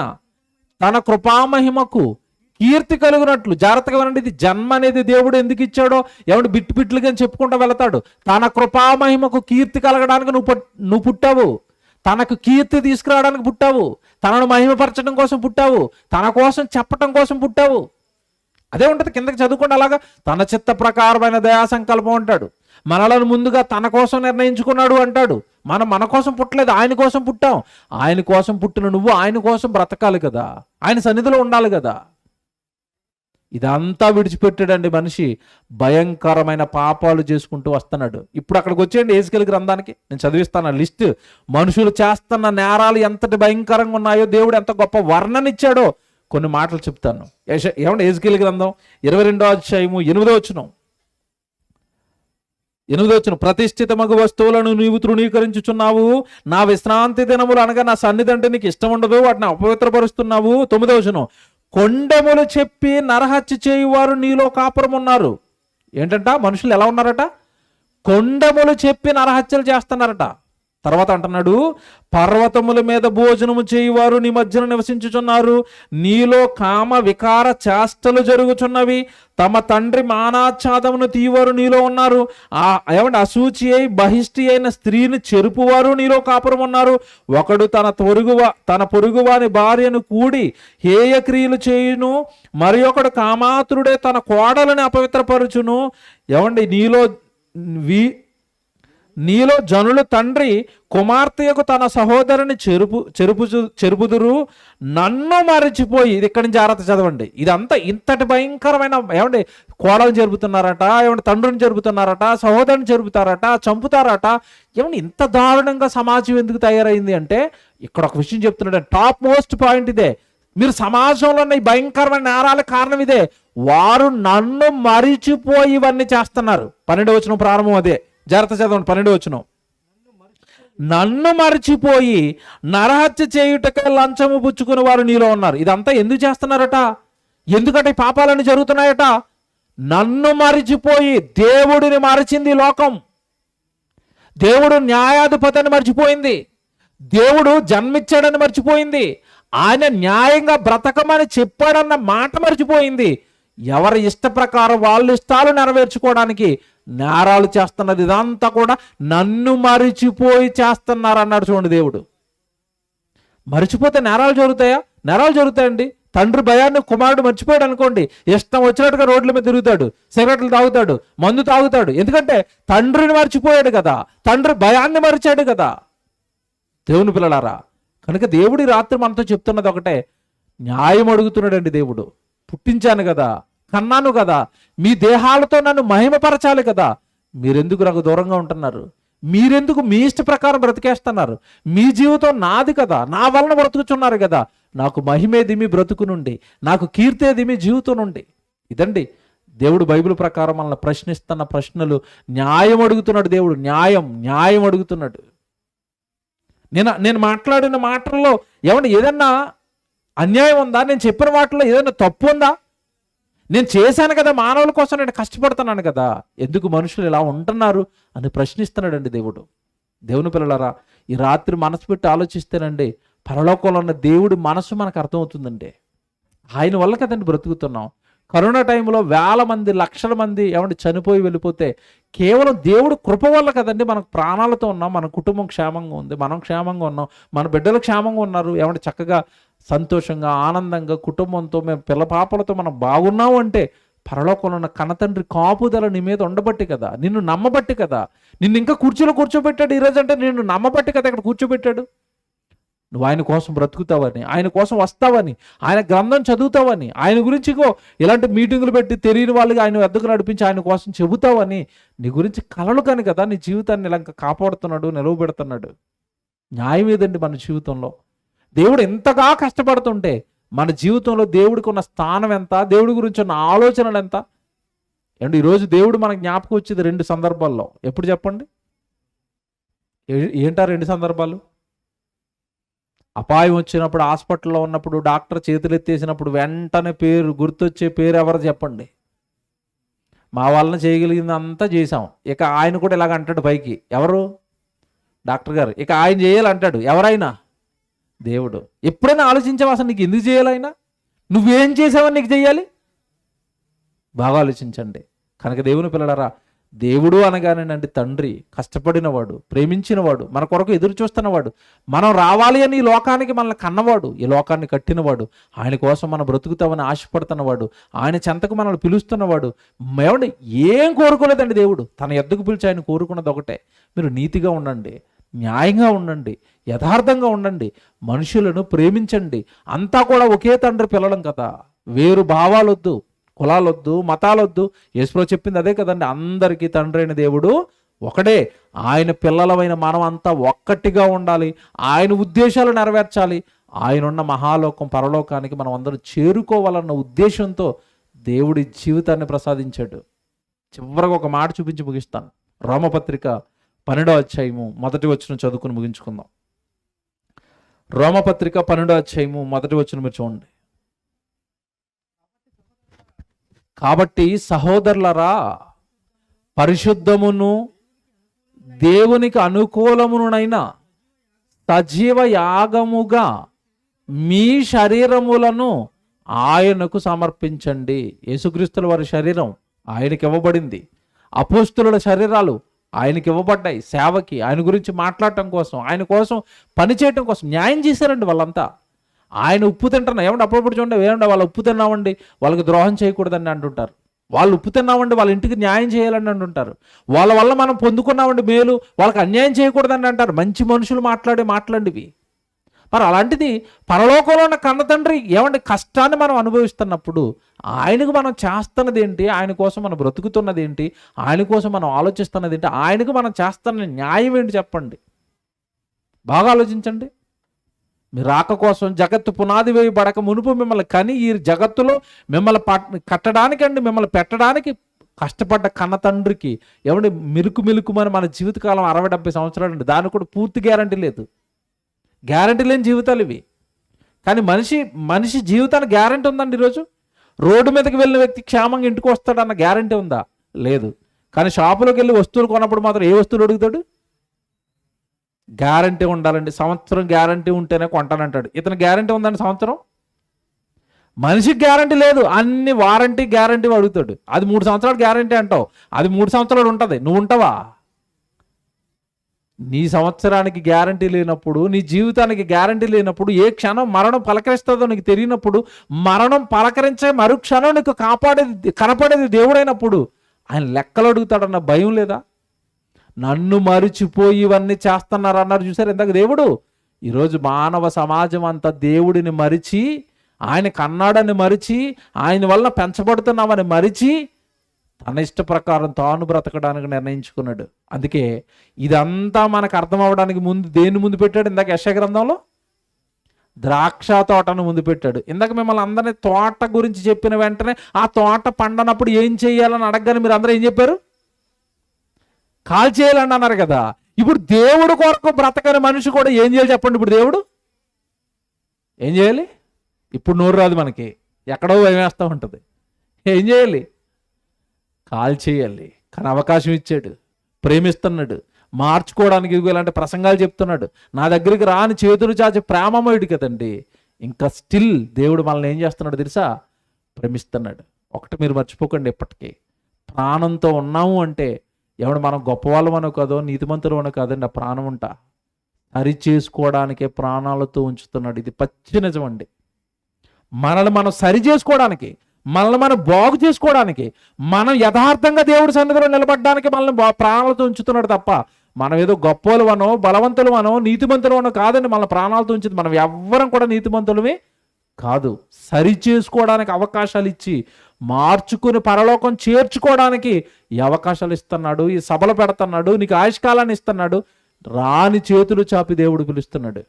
తన కృపామహిమకు కీర్తి కలుగునట్లు, జాగ్రత్తగా వినండి, ఇది జన్మ అనేది దేవుడు ఎందుకు ఇచ్చాడో ఏమంటే బిట్టుగా చెప్పుకుంటూ వెళతాడు. తన కృపామహిమకు కీర్తి కలగడానికి నువ్వు పుట్టావు, తనకు కీర్తి తీసుకురావడానికి పుట్టావు, తనను మహిమపరచడం కోసం పుట్టావు, తన కోసం చెప్పటం కోసం పుట్టావు. అదే ఉంటుంది కిందకి చదువుకోండి. అలాగా తన చిత్త ప్రకారమైన దయా సంకల్పం అంటాడు. మనలను ముందుగా తన కోసం నిర్ణయించుకున్నాడు అంటాడు. మన కోసం పుట్టలేదు, ఆయన కోసం పుట్టాం. ఆయన కోసం పుట్టిన నువ్వు ఆయన కోసం బ్రతకాలి కదా, ఆయన సన్నిధిలో ఉండాలి కదా. ఇదంతా విడిచిపెట్టాడండి మనిషి, భయంకరమైన పాపాలు చేసుకుంటూ వస్తున్నాడు. ఇప్పుడు అక్కడికి వచ్చేయండి యెహెజ్కేలు గ్రంథానికి, నేను చదివిస్తాను లిస్ట్. మనుషులు చేస్తున్న నేరాలు ఎంతటి భయంకరంగా ఉన్నాయో, దేవుడు ఎంత గొప్ప వర్ణన ఇచ్చాడో కొన్ని మాటలు చెప్తాను. ఏమంటే యెహెజ్కేలు గ్రంథం 22వ అధ్యాయము 8వ వచనం. 8వ వచనం. ప్రతిష్ఠితమగు వస్తువులను నీవు తృణీకరించుచున్నావు, నా విశ్రాంతి దినములు అనగా నా సన్నిధి అంటే నీకు ఇష్టం ఉండదు, వాటిని అపవిత్రపరుస్తున్నావు. 9వ వచనం. కొండెములు చెప్పి నరహత్య చేయువారు నీలో కాపురం ఉన్నారు. ఏంటంట, మనుషులు ఎలా ఉన్నారట? కొండెములు చెప్పి నరహత్యలు చేస్తున్నారట. తర్వాత అంటున్నాడు, పర్వతముల మీద భోజనము చేయువారు నీ మధ్యన నివసించుచున్నారు, నీలో కామ వికార చేష్టలు జరుగుచున్నవి, తమ తండ్రి మానాచ్ఛాదమును తీయవారు నీలో ఉన్నారు, ఏమంటే అశూచి అయి బహిష్టి అయిన స్త్రీని చెరుపువారు నీలో కాపురం ఉన్నారు, ఒకడు తన పొరుగువాని భార్యను కూడి హేయ క్రియలు చేయును, మరి ఒకడు కామాతురుడే తన కోడలని అపవిత్రపరుచును. ఏమండి నీలో జనులు తండ్రి కుమార్తెకు తన సహోదరుని చెరుపుదురు, నన్ను మరచిపోయి. ఇది ఇక్కడి నుంచి జాగ్రత్త చదవండి. ఇదంతా ఇంతటి భయంకరమైన, ఏమంటే కోడలు జరుపుతున్నారట, ఏమంటే తండ్రిని జరుపుతున్నారట, సహోదరుని జరుపుతారట, చంపుతారట. ఏమంటే ఇంత దారుణంగా సమాజం ఎందుకు తయారైంది అంటే ఇక్కడ ఒక విషయం చెప్తున్నాడు. టాప్ మోస్ట్ పాయింట్ ఇదే. మీరు సమాజంలో ఉన్న ఈ భయంకరమైన నేరాల కారణం ఇదే. వారు నన్ను మరిచిపోయి ఇవన్నీ చేస్తున్నారు. 12వ వచనం ప్రారంభం అదే. జాగ్రత్త చదవండి. 12వ వచనం. నన్ను మరచిపోయి నరహత్య చేయుటకే లంచము పుచ్చుకుని వారు నీలో ఉన్నారు. ఇదంతా ఎందుకు చేస్తున్నారట? ఎందుకంటే పాపాలన్నీ జరుగుతున్నాయట. నన్ను మరిచిపోయి, దేవుడిని మరిచింది లోకం. దేవుడు న్యాయాధిపతిని మర్చిపోయింది, దేవుడు జన్మిచ్చాడని మర్చిపోయింది, ఆయన న్యాయంగా బ్రతకమని చెప్పాడన్న మాట మర్చిపోయింది. ఎవరి ఇష్ట ప్రకారం వాళ్ళ ఇష్టాలు నెరవేర్చుకోవడానికి నేరాలు చేస్తున్నది. ఇదంతా కూడా నన్ను మరిచిపోయి చేస్తున్నారు అన్నాడు చూడండి దేవుడు. మరిచిపోతే నేరాలు జరుగుతాయా? నేరాలు జరుగుతాయండి. తండ్రి భయాన్ని కుమారుడు మర్చిపోయాడు అనుకోండి, ఇష్టం వచ్చినట్టుగా రోడ్ల మీద తిరుగుతాడు, సిగరెట్లు తాగుతాడు, మందు తాగుతాడు. ఎందుకంటే తండ్రిని మర్చిపోయాడు కదా, తండ్రి భయాన్ని మరిచాడు కదా. దేవుని పిల్లలారా, కనుక దేవుడి రాత్రి మనతో చెప్తున్నది ఒకటే, న్యాయం అడుగుతున్నాడండి దేవుడు. పుట్టించాను కదా, కన్నాను కదా, మీ దేహాలతో నన్ను మహిమపరచాలి కదా, మీరెందుకు నాకు దూరంగా ఉంటున్నారు? మీరెందుకు మీ ఇష్ట ప్రకారం బ్రతికేస్తున్నారు? మీ జీవితం నాది కదా, నా వలన బ్రతుకుచున్నారు కదా. నాకు మహిమేది మీ బ్రతుకు నుండి, నాకు కీర్తేది మీ జీవితం నుండి. ఇదండి దేవుడు బైబిల్ ప్రకారం మనల్ని ప్రశ్నిస్తున్న ప్రశ్నలు. న్యాయం అడుగుతున్నాడు దేవుడు, న్యాయం అడుగుతున్నాడు. నేను మాట్లాడిన మాటల్లో ఏదన్నా అన్యాయం ఉందా? నేను చెప్పిన వాటిలో ఏదైనా తప్పు ఉందా? నేను చేశాను కదా, మానవుల కోసం నేను కష్టపడుతున్నాను కదా, ఎందుకు మనుషులు ఇలా ఉంటున్నారు అని ప్రశ్నిస్తున్నాడండి దేవుడు. దేవుని పిల్లలారా, ఈ రాత్రి మనసు పెట్టి ఆలోచిస్తేనండి పరలోకంలో ఉన్న దేవుడి మనసు మనకు అర్థమవుతుందండి. ఆయన వల్ల కదండి బ్రతుకుతున్నాం. కరోనా టైంలో వేల మంది, లక్షల మంది చనిపోయి వెళ్ళిపోతే కేవలం దేవుడు కృప వల్ల కదండి మనకు ప్రాణాలతో ఉన్నాం, మన కుటుంబం క్షేమంగా ఉంది, మనం క్షేమంగా ఉన్నాం, మన బిడ్డలు క్షేమంగా ఉన్నారు, చక్కగా సంతోషంగా ఆనందంగా కుటుంబంతో మేము పిల్ల పాపలతో మనం బాగున్నాం అంటే పరలోకంలో ఉన్న కన్నతండ్రి కాపుదల నీ మీద ఉండబట్టి కదా, నిన్ను నమ్మబట్టి కదా, నిన్ను ఇంకా కుర్చీలో కూర్చోబెట్టాడు ఈరోజు అంటే నిన్ను నమ్మబట్టి కదా ఇక్కడ కూర్చోబెట్టాడు. నువ్వు ఆయన కోసం బ్రతుకుతావని, ఆయన కోసం వస్తావని, ఆయన గ్రంథం చదువుతావని, ఆయన గురించి ఇలాంటి మీటింగులు పెట్టి తెలియని వాళ్ళకి ఆయన వద్దకు నడిపించి ఆయన కోసం చెబుతావని, నీ గురించి కలలు కాని కదా నీ జీవితాన్ని ఇలా కాపాడుతున్నాడు, నిలవబెడుతున్నాడు. న్యాయం ఏదండి మన జీవితంలో? దేవుడు ఎంతగా కష్టపడుతుంటే మన జీవితంలో దేవుడికి ఉన్న స్థానం ఎంత, దేవుడి గురించి ఉన్న ఆలోచనలు ఎంత? ఈరోజు దేవుడు మనకు జ్ఞాపకం వచ్చేది 2 సందర్భాల్లో. ఎప్పుడు చెప్పండి? ఏంటా 2 సందర్భాలు? అపాయం వచ్చినప్పుడు, హాస్పిటల్లో ఉన్నప్పుడు, డాక్టర్ చేతులు ఎత్తేసినప్పుడు వెంటనే గుర్తొచ్చే పేరు ఎవరు చెప్పండి? మా వలన చేయగలిగింది అంతా చేశాం, ఇక ఆయన కూడా ఇలాగ అంటాడు పైకి. ఎవరు? డాక్టర్ గారు. ఇక ఆయన చేయాలంటాడు. ఎవరైనా? దేవుడు. ఎప్పుడైనా ఆలోచించావా అసలు నీకు ఎందుకు చేయాలైనా? నువ్వేం చేసావని నీకు చేయాలి? బాగా ఆలోచించండి. కనుక దేవుని పిల్లలారా, దేవుడు అనగానేనండి తండ్రి, కష్టపడినవాడు, ప్రేమించినవాడు, మన కొరకు ఎదురు చూస్తున్నవాడు, మనం రావాలి అని ఈ లోకానికి మనల్ని కన్నవాడు, ఈ లోకాన్ని కట్టినవాడు, ఆయన కోసం మనం బ్రతుకుతామని ఆశపడుతున్నవాడు, ఆయన చెంతకు మనల్ని పిలుస్తున్నవాడు. ఏం కోరుకోలేదండి దేవుడు, తన ఎద్దుకు పిలిచి ఆయన కోరుకున్నది ఒకటే, మీరు నీతిగా ఉండండి, న్యాయంగా ఉండండి, యథార్థంగా ఉండండి, మనుషులను ప్రేమించండి. అంతా కూడా ఒకే తండ్రి పిల్లలం కదా, వేరు భావాలొద్దు, కులాలొద్దు, మతాలొద్దు. యేసుప్రభువు చెప్పింది అదే కదండి, అందరికీ తండ్రి అయిన దేవుడు ఒకడే, ఆయన పిల్లలమైన మనం అంతా ఒక్కటిగా ఉండాలి, ఆయన ఉద్దేశాలు నెరవేర్చాలి, ఆయన ఉన్న మహాలోకం పరలోకానికి మనం అందరం చేరుకోవాలన్న ఉద్దేశంతో దేవుడి జీవితాన్ని ప్రసాదించాడు. చివరికి ఒక మాట చూపించి ముగిస్తాను. రోమపత్రిక 12వ అధ్యాయము 1వ వచనం చదువుకుని ముగించుకుందాం. రోమపత్రిక 12వ అధ్యాయము 1వ వచనం మీరు చూడండి. కాబట్టి సహోదరులరా, పరిశుద్ధమును దేవునికి అనుకూలమునైన సజీవ యాగముగా మీ శరీరములను ఆయనకు సమర్పించండి. యేసుక్రీస్తుల వారి శరీరం ఆయనకి ఇవ్వబడింది, అపోస్తుల శరీరాలు ఆయనకి ఇవ్వబడ్డాయి సేవకి, ఆయన గురించి మాట్లాడటం కోసం, ఆయన కోసం పనిచేయటం కోసం. న్యాయం చేశారండి వాళ్ళంతా. ఆయన ఉప్పు తింటున్నా అప్పుడప్పుడు చూడండి, వాళ్ళ ఉప్పు తిన్నామండి, వాళ్ళకి ద్రోహం చేయకూడదని అంటుంటారు. వాళ్ళు ఉప్పు తిన్నామండి, వాళ్ళ ఇంటికి న్యాయం చేయాలని అంటుంటారు. వాళ్ళ వల్ల మనం పొందుకున్నామండి మేలు, వాళ్ళకి అన్యాయం చేయకూడదని అంటారు. మంచి మనుషులు మాట్లాడివి. మరి అలాంటిది పరలోకంలో ఉన్న కన్న తండ్రి కష్టాన్ని మనం అనుభవిస్తున్నప్పుడు ఆయనకు మనం చేస్తున్నది ఏంటి, ఆయన కోసం మనం బ్రతుకుతున్నది ఏంటి, ఆయన కోసం మనం ఆలోచిస్తున్నది ఏంటి, ఆయనకు మనం చేస్తున్న న్యాయం ఏంటి చెప్పండి? బాగా ఆలోచించండి. మీ రాక కోసం జగత్తు పునాది వేయబడక మునుపు మిమ్మల్ని కని ఈ జగత్తులో మిమ్మల్ని కట్టడానికండి, మిమ్మల్ని పెట్టడానికి కష్టపడ్డ కన్న తండ్రికి మిలుకుమని మన జీవితకాలం 60-70 సంవత్సరాలు అండి. దానికి కూడా పూర్తి గ్యారంటీ లేదు. గ్యారంటీ లేని జీవితాలు ఇవి. కానీ మనిషి జీవితానికి గ్యారంటీ ఉందండి. ఈరోజు రోడ్డు మీదకి వెళ్ళిన వ్యక్తి క్షేమంగా ఇంటికి వస్తాడన్న గ్యారంటీ ఉందా? లేదు. కానీ షాపులోకి వెళ్ళి వస్తువులు కొన్నప్పుడు మాత్రం ఏ వస్తువులు అడుగుతాడు? గ్యారంటీ ఉండాలండి. సంవత్సరం గ్యారంటీ ఉంటేనే కొంటానంటాడు. ఇతను గ్యారంటీ ఉందండి సంవత్సరం? మనిషికి గ్యారంటీ లేదు, అన్ని వారంటీ గ్యారంటీ అడుగుతాడు. అది 3 సంవత్సరాలు గ్యారంటీ అంటావు, అది 3 సంవత్సరాలు ఉంటుంది, నువ్వు ఉంటావా? నీ సంవత్సరానికి గ్యారంటీ లేనప్పుడు, నీ జీవితానికి గ్యారంటీ లేనప్పుడు, ఏ క్షణం మరణం పలకరిస్తుందో నీకు తెలియనప్పుడు, మరణం పలకరించే మరుక్షణం నీకు కనపడేది దేవుడైనప్పుడు ఆయన లెక్కలు అడుగుతాడన్న భయం లేదా? నన్ను మరిచిపోయి ఇవన్నీ చేస్తున్నారు అన్నారు చూసారు ఇందాక దేవుడు. ఈరోజు మానవ సమాజం అంతా దేవుడిని మరిచి, ఆయన కన్నాడని మరిచి, ఆయన వల్ల పెంచబడుతున్నామని మరిచి తన ఇష్ట ప్రకారం తాను బ్రతకడానికి నిర్ణయించుకున్నాడు. అందుకే ఇదంతా మనకు అర్థం అవ్వడానికి ముందు దేన్ని ముందు పెట్టాడు? ఇందాక యెషయా గ్రంథంలో ద్రాక్ష తోటను ముందు పెట్టాడు. ఇందాక మిమ్మల్ని అందరినీ తోట గురించి చెప్పిన వెంటనే ఆ తోట పండనప్పుడు ఏం చేయాలని అడగగానే మీరు అందరూ ఏం చెప్పారు? కాల్చేయాలని అన్నారు కదా. ఇప్పుడు దేవుడు కొరకు బ్రతకని మనిషి కూడా ఏం చేయాలి చెప్పండి? ఇప్పుడు దేవుడు ఏం చేయాలి? ఇప్పుడు నోరు రాదు మనకి, ఎక్కడో వేస్తూ ఉంటుంది. ఏం చేయాలి? కాల్ చేయాలి. కానీ అవకాశం ఇచ్చాడు, ప్రేమిస్తున్నాడు, మార్చుకోవడానికి ఇలాంటి ప్రసంగాలు చెప్తున్నాడు. నా దగ్గరికి రాని చేతులు చాచి ప్రేమమయుడు కదండి. ఇంకా స్టిల్ దేవుడు మనల్ని ఏం చేస్తున్నాడు తెలుసా? ప్రేమిస్తున్నాడు. ఒకటి మీరు మర్చిపోకండి, ఎప్పటికీ ప్రాణంతో ఉన్నాము అంటే మనం గొప్పవాళ్ళమనో కాదో నీతిమంతులమనో కాదండి. ఆ ప్రాణం ఉంటా సరి చేసుకోవడానికే ప్రాణాలతో ఉంచుతున్నాడు. ఇది పచ్చి నిజం అండి. మనల్ని మనం సరి చేసుకోవడానికి, మనల్ని మనం బాగు చేసుకోవడానికి, మనం యథార్థంగా దేవుడి సన్నిధిలో నిలబడడానికి మనల్ని ప్రాణాలతో ఉంచుతున్నాడు తప్ప మనం ఏదో గొప్పలవనో బలవంతులమనో నీతిమంతులమనో కాదండి. మన ప్రాణాలతో ఉంచింది మనం ఎవ్వరం కూడా నీతిమంతులమే కాదు. సరి చేసుకోవడానికి అవకాశాలు ఇచ్చి మార్చుకుని పరలోకం చేర్చుకోవడానికి ఈ అవకాశాలు ఇస్తున్నాడు. ఈ సభలు పెడుతున్నాడు, నీకు ఆయుష్కాలాన్ని ఇస్తున్నాడు. రాని చేతులు చాపి దేవుడు పిలుస్తున్నాడు.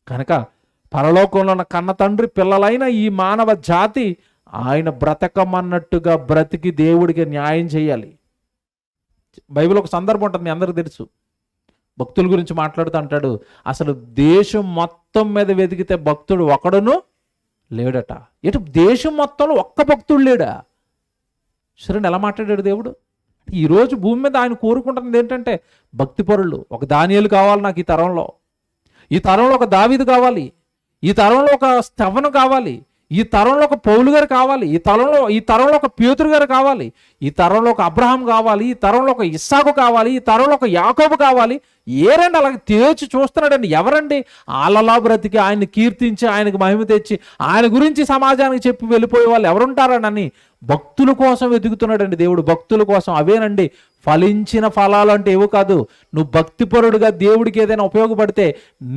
కనుక పరలోకంలో ఉన్న కన్న తండ్రి పిల్లలైన ఈ మానవ జాతి ఆయన బ్రతకమన్నట్టుగా బ్రతికి దేవుడికి న్యాయం చేయాలి. బైబిల్ ఒక సందర్భం ఉంటుంది, మీ అందరికీ తెలుసు. భక్తుల గురించి మాట్లాడుతూ అంటాడు, అసలు దేశం మొత్తం మీద వెతికితే భక్తుడు ఒకడును లేడట. ఎటు దేశం మొత్తంలో ఒక్క భక్తుడు లేడా? సరే, ఎలా మాట్లాడాడు దేవుడు? ఈరోజు భూమి మీద ఆయన కోరుకుంటున్నది ఏంటంటే భక్తిపరులు. ఒక దానియేలు కావాలి నాకు ఈ తరంలో, ఈ తరంలో ఒక దావీదు కావాలి, ఈ తరంలో ఒక స్తెఫను కావాలి, ఈ తరంలో ఒక పౌలు గారు కావాలి, ఈ తరంలో ఒక పేతురు గారు కావాలి, ఈ తరంలో ఒక అబ్రహాం కావాలి, ఈ తరంలో ఒక ఇస్సాకు కావాలి, ఈ తరంలో ఒక యాకోబు కావాలి. ఏరండి అలాగే తేచి చూస్తున్నాడండి. ఎవరండి? ఆలలా బ్రతికి ఆయన్ని కీర్తించి ఆయనకు మహిమ తెచ్చి ఆయన గురించి సమాజానికి చెప్పి వెళ్ళిపోయే వాళ్ళు ఎవరుంటారని భక్తుల కోసం వెతుకుతున్నాడండి దేవుడు. భక్తుల కోసం. అవేనండి ఫలించిన ఫలాలు అంటే ఏవో కాదు. నువ్వు భక్తిపరుడుగా దేవుడికి ఏదైనా ఉపయోగపడితే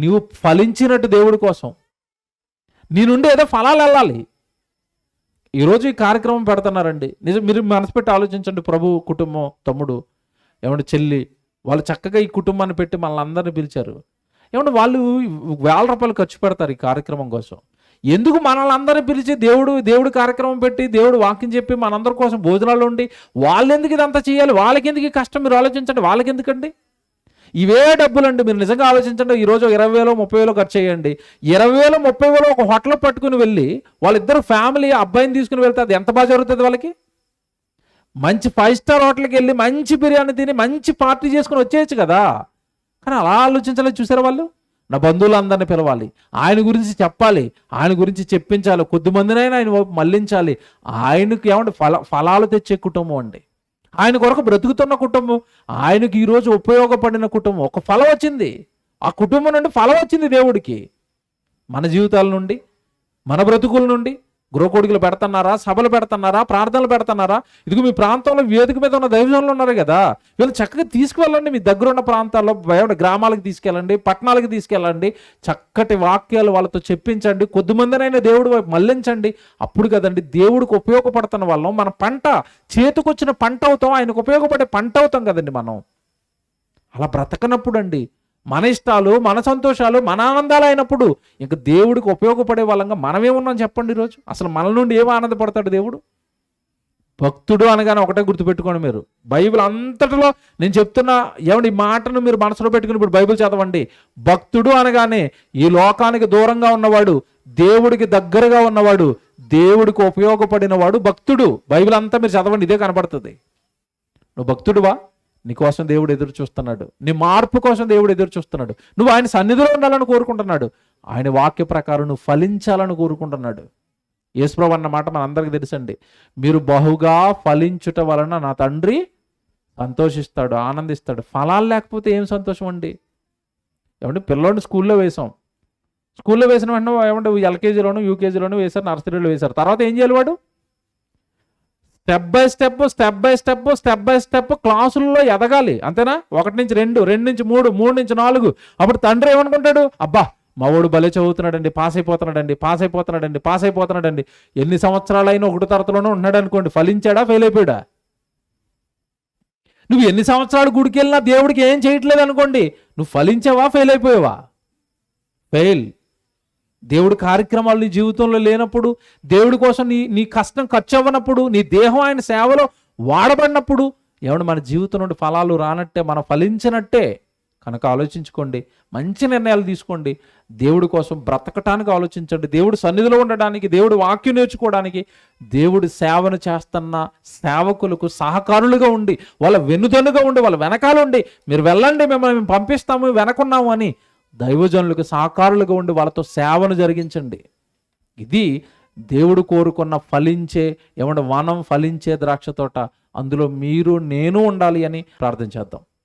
నువ్వు ఫలించినట్టు దేవుడి కోసం నీ నుండి ఏదో ఫలాలు వెళ్ళాలి. ఈరోజు ఈ కార్యక్రమం పెడుతున్నారండి. నిజం, మీరు మనసు పెట్టి ఆలోచించండి. ప్రభు కుటుంబం, తమ్ముడు, చెల్లి, వాళ్ళు చక్కగా ఈ కుటుంబాన్ని పెట్టి మనల్ని అందరినీ పిలిచారు. వాళ్ళు ₹1000 ఖర్చు పెడతారు ఈ కార్యక్రమం కోసం. ఎందుకు మనల్ని అందరినీ పిలిచి దేవుడు కార్యక్రమం పెట్టి దేవుడు వాక్యం చెప్పి మనందరి కోసం భోజనాలు ఉండి వాళ్ళు ఎందుకు ఇదంతా చేయాలి? వాళ్ళకి ఎందుకు ఈ కష్టం? మీరు ఆలోచించండి. వాళ్ళకి ఎందుకండి ఇవే డబ్బులు అండి? మీరు నిజంగా ఆలోచించండి. ఈరోజు 20,000 30,000 ఖర్చు చేయండి. 20,000 30,000 ఒక హోటల్ పట్టుకుని వెళ్ళి వాళ్ళిద్దరు ఫ్యామిలీ అబ్బాయిని తీసుకుని వెళ్తే అది ఎంత బాగా జరుగుతుంది వాళ్ళకి? మంచి 5 స్టార్ హోటల్కి వెళ్ళి మంచి బిర్యానీ తిని మంచి పార్టీ చేసుకుని వచ్చేయచ్చు కదా. కానీ అలా ఆలోచించలేదు. చూసారా వాళ్ళు? నా బంధువులందరినీ పిలవాలి, ఆయన గురించి చెప్పాలి, ఆయన గురించి చెప్పించాలి, కొద్దిమందినైనా ఆయన మళ్ళించాలి. ఆయనకు ఫలాలు తెచ్చే కుటుంబం అండి. ఆయన కొరకు బ్రతుకుతున్న కుటుంబం, ఆయనకు ఈరోజు ఉపయోగపడిన కుటుంబం. ఒక ఫలం వచ్చింది, ఆ కుటుంబం నుండి ఫలం వచ్చింది దేవుడికి. మన జీవితాల నుండి, మన బ్రతుకుల నుండి గృహకోడికలు పెడుతున్నారా? సభలు పెడుతున్నారా? ప్రార్థనలు పెడుతున్నారా? ఇదిగో మీ ప్రాంతంలో వేదిక మీద ఉన్న దైవజనులు ఉన్నారు కదా, వీళ్ళు చక్కగా తీసుకువెళ్ళండి. మీ దగ్గర ఉన్న ప్రాంతాల్లో గ్రామాలకు తీసుకెళ్ళండి, పట్టణాలకు తీసుకెళ్ళండి. చక్కటి వాక్యాలు వాళ్ళతో చెప్పించండి. కొద్దిమందినైనా దేవుడు వైపు మళ్ళించండి. అప్పుడు కదండి దేవుడికి ఉపయోగపడుతున్న వాళ్ళం. మన పంట చేతికొచ్చిన పంట అవుతాం, ఆయనకు ఉపయోగపడే పంట అవుతాం కదండి మనం. అలా బ్రతకనప్పుడు అండి మన ఇష్టాలు, మన సంతోషాలు, మన ఆనందాలు అయినప్పుడు ఇంక దేవుడికి ఉపయోగపడే వాళ్ళంగా మనమేమున్నాం చెప్పండి? ఈరోజు అసలు మన నుండి ఏమో ఆనందపడతాడు దేవుడు? భక్తుడు అనగానే ఒకటే గుర్తుపెట్టుకోండి మీరు. బైబిల్ అంతటిలో నేను చెప్తున్నా, ఈ మాటను మీరు మనసులో పెట్టుకుని ఇప్పుడు బైబిల్ చదవండి. భక్తుడు అనగానే ఈ లోకానికి దూరంగా ఉన్నవాడు, దేవుడికి దగ్గరగా ఉన్నవాడు, దేవుడికి ఉపయోగపడిన వాడు భక్తుడు. బైబిల్ అంతా మీరు చదవండి, ఇదే కనపడుతుంది. నువ్వు భక్తుడువా? నీకోసం దేవుడు ఎదురు చూస్తున్నాడు. నీ మార్పు కోసం దేవుడు ఎదురు చూస్తున్నాడు. నువ్వు ఆయన సన్నిధిలో ఉండాలని కోరుకుంటున్నాడు. ఆయన వాక్య ప్రకారం నువ్వు ఫలించాలని కోరుకుంటున్నాడు. యేసుప్రభు అన్న మాట మనందరికీ తెలుసండి. మీరు బహుగా ఫలించుట వలన నా తండ్రి సంతోషిస్తాడు, ఆనందిస్తాడు. ఫలాలు లేకపోతే ఏం సంతోషం అండి? పిల్లోడిని స్కూల్లో వేసాం, స్కూల్లో వేసిన వెంటనే ఎల్కేజీలోను యూకేజీలోను వేశారు, నర్సరీలో వేశారు. తర్వాత ఏం చేయాలి వాడు? స్టెప్ బై స్టెప్ క్లాసుల్లో ఎదగాలి. అంతేనా? 1 నుంచి 2, 2 నుంచి 3, 3 నుంచి 4. అప్పుడు తండ్రి ఏమనుకుంటాడు? అబ్బా మా వాడు భలే చదువుతున్నాడండి, పాస్ అయిపోతున్నాడండి. ఎన్ని సంవత్సరాలైనా 1వ తరగతిలోనే ఉన్నాడు అనుకోండి, ఫలించాడా? ఫెయిల్ అయిపోయాడా? నువ్వు ఎన్ని సంవత్సరాలు గుడికి వెళ్ళినా దేవుడికి ఏం చేయట్లేదు అనుకోండి, నువ్వు ఫలించావా? ఫెయిల్ అయిపోయావా? ఫెయిల్. దేవుడి కార్యక్రమాలు నీ జీవితంలో లేనప్పుడు, దేవుడి కోసం నీ కష్టం ఖర్చు అవ్వనప్పుడు, నీ దేహం ఆయన సేవలో వాడబడినప్పుడు మన జీవితం నుండి ఫలాలు రానట్టే, మనం ఫలించినట్టే. కనుక ఆలోచించుకోండి, మంచి నిర్ణయాలు తీసుకోండి, దేవుడి కోసం బ్రతకటానికి ఆలోచించండి, దేవుడి సన్నిధిలో ఉండడానికి, దేవుడి వాక్యం నేర్చుకోవడానికి, దేవుడి సేవను చేస్తున్న సేవకులకు సహకారులుగా ఉండి, వాళ్ళ వెనుదనుగా ఉండి, వాళ్ళ వెనకాల ఉండి, మీరు వెళ్ళండి, మిమ్మల్ని మేము పంపిస్తాము, వెనకున్నాము అని దైవజనులకు సహకారులుగా ఉండి వాళ్ళతో సేవను జరిగించండి. ఇది దేవుడు కోరుకున్న ఫలించే వనం, ఫలించే ద్రాక్ష తోట. అందులో మీరు నేను ఉండాలి అని ప్రార్థన చేద్దాం.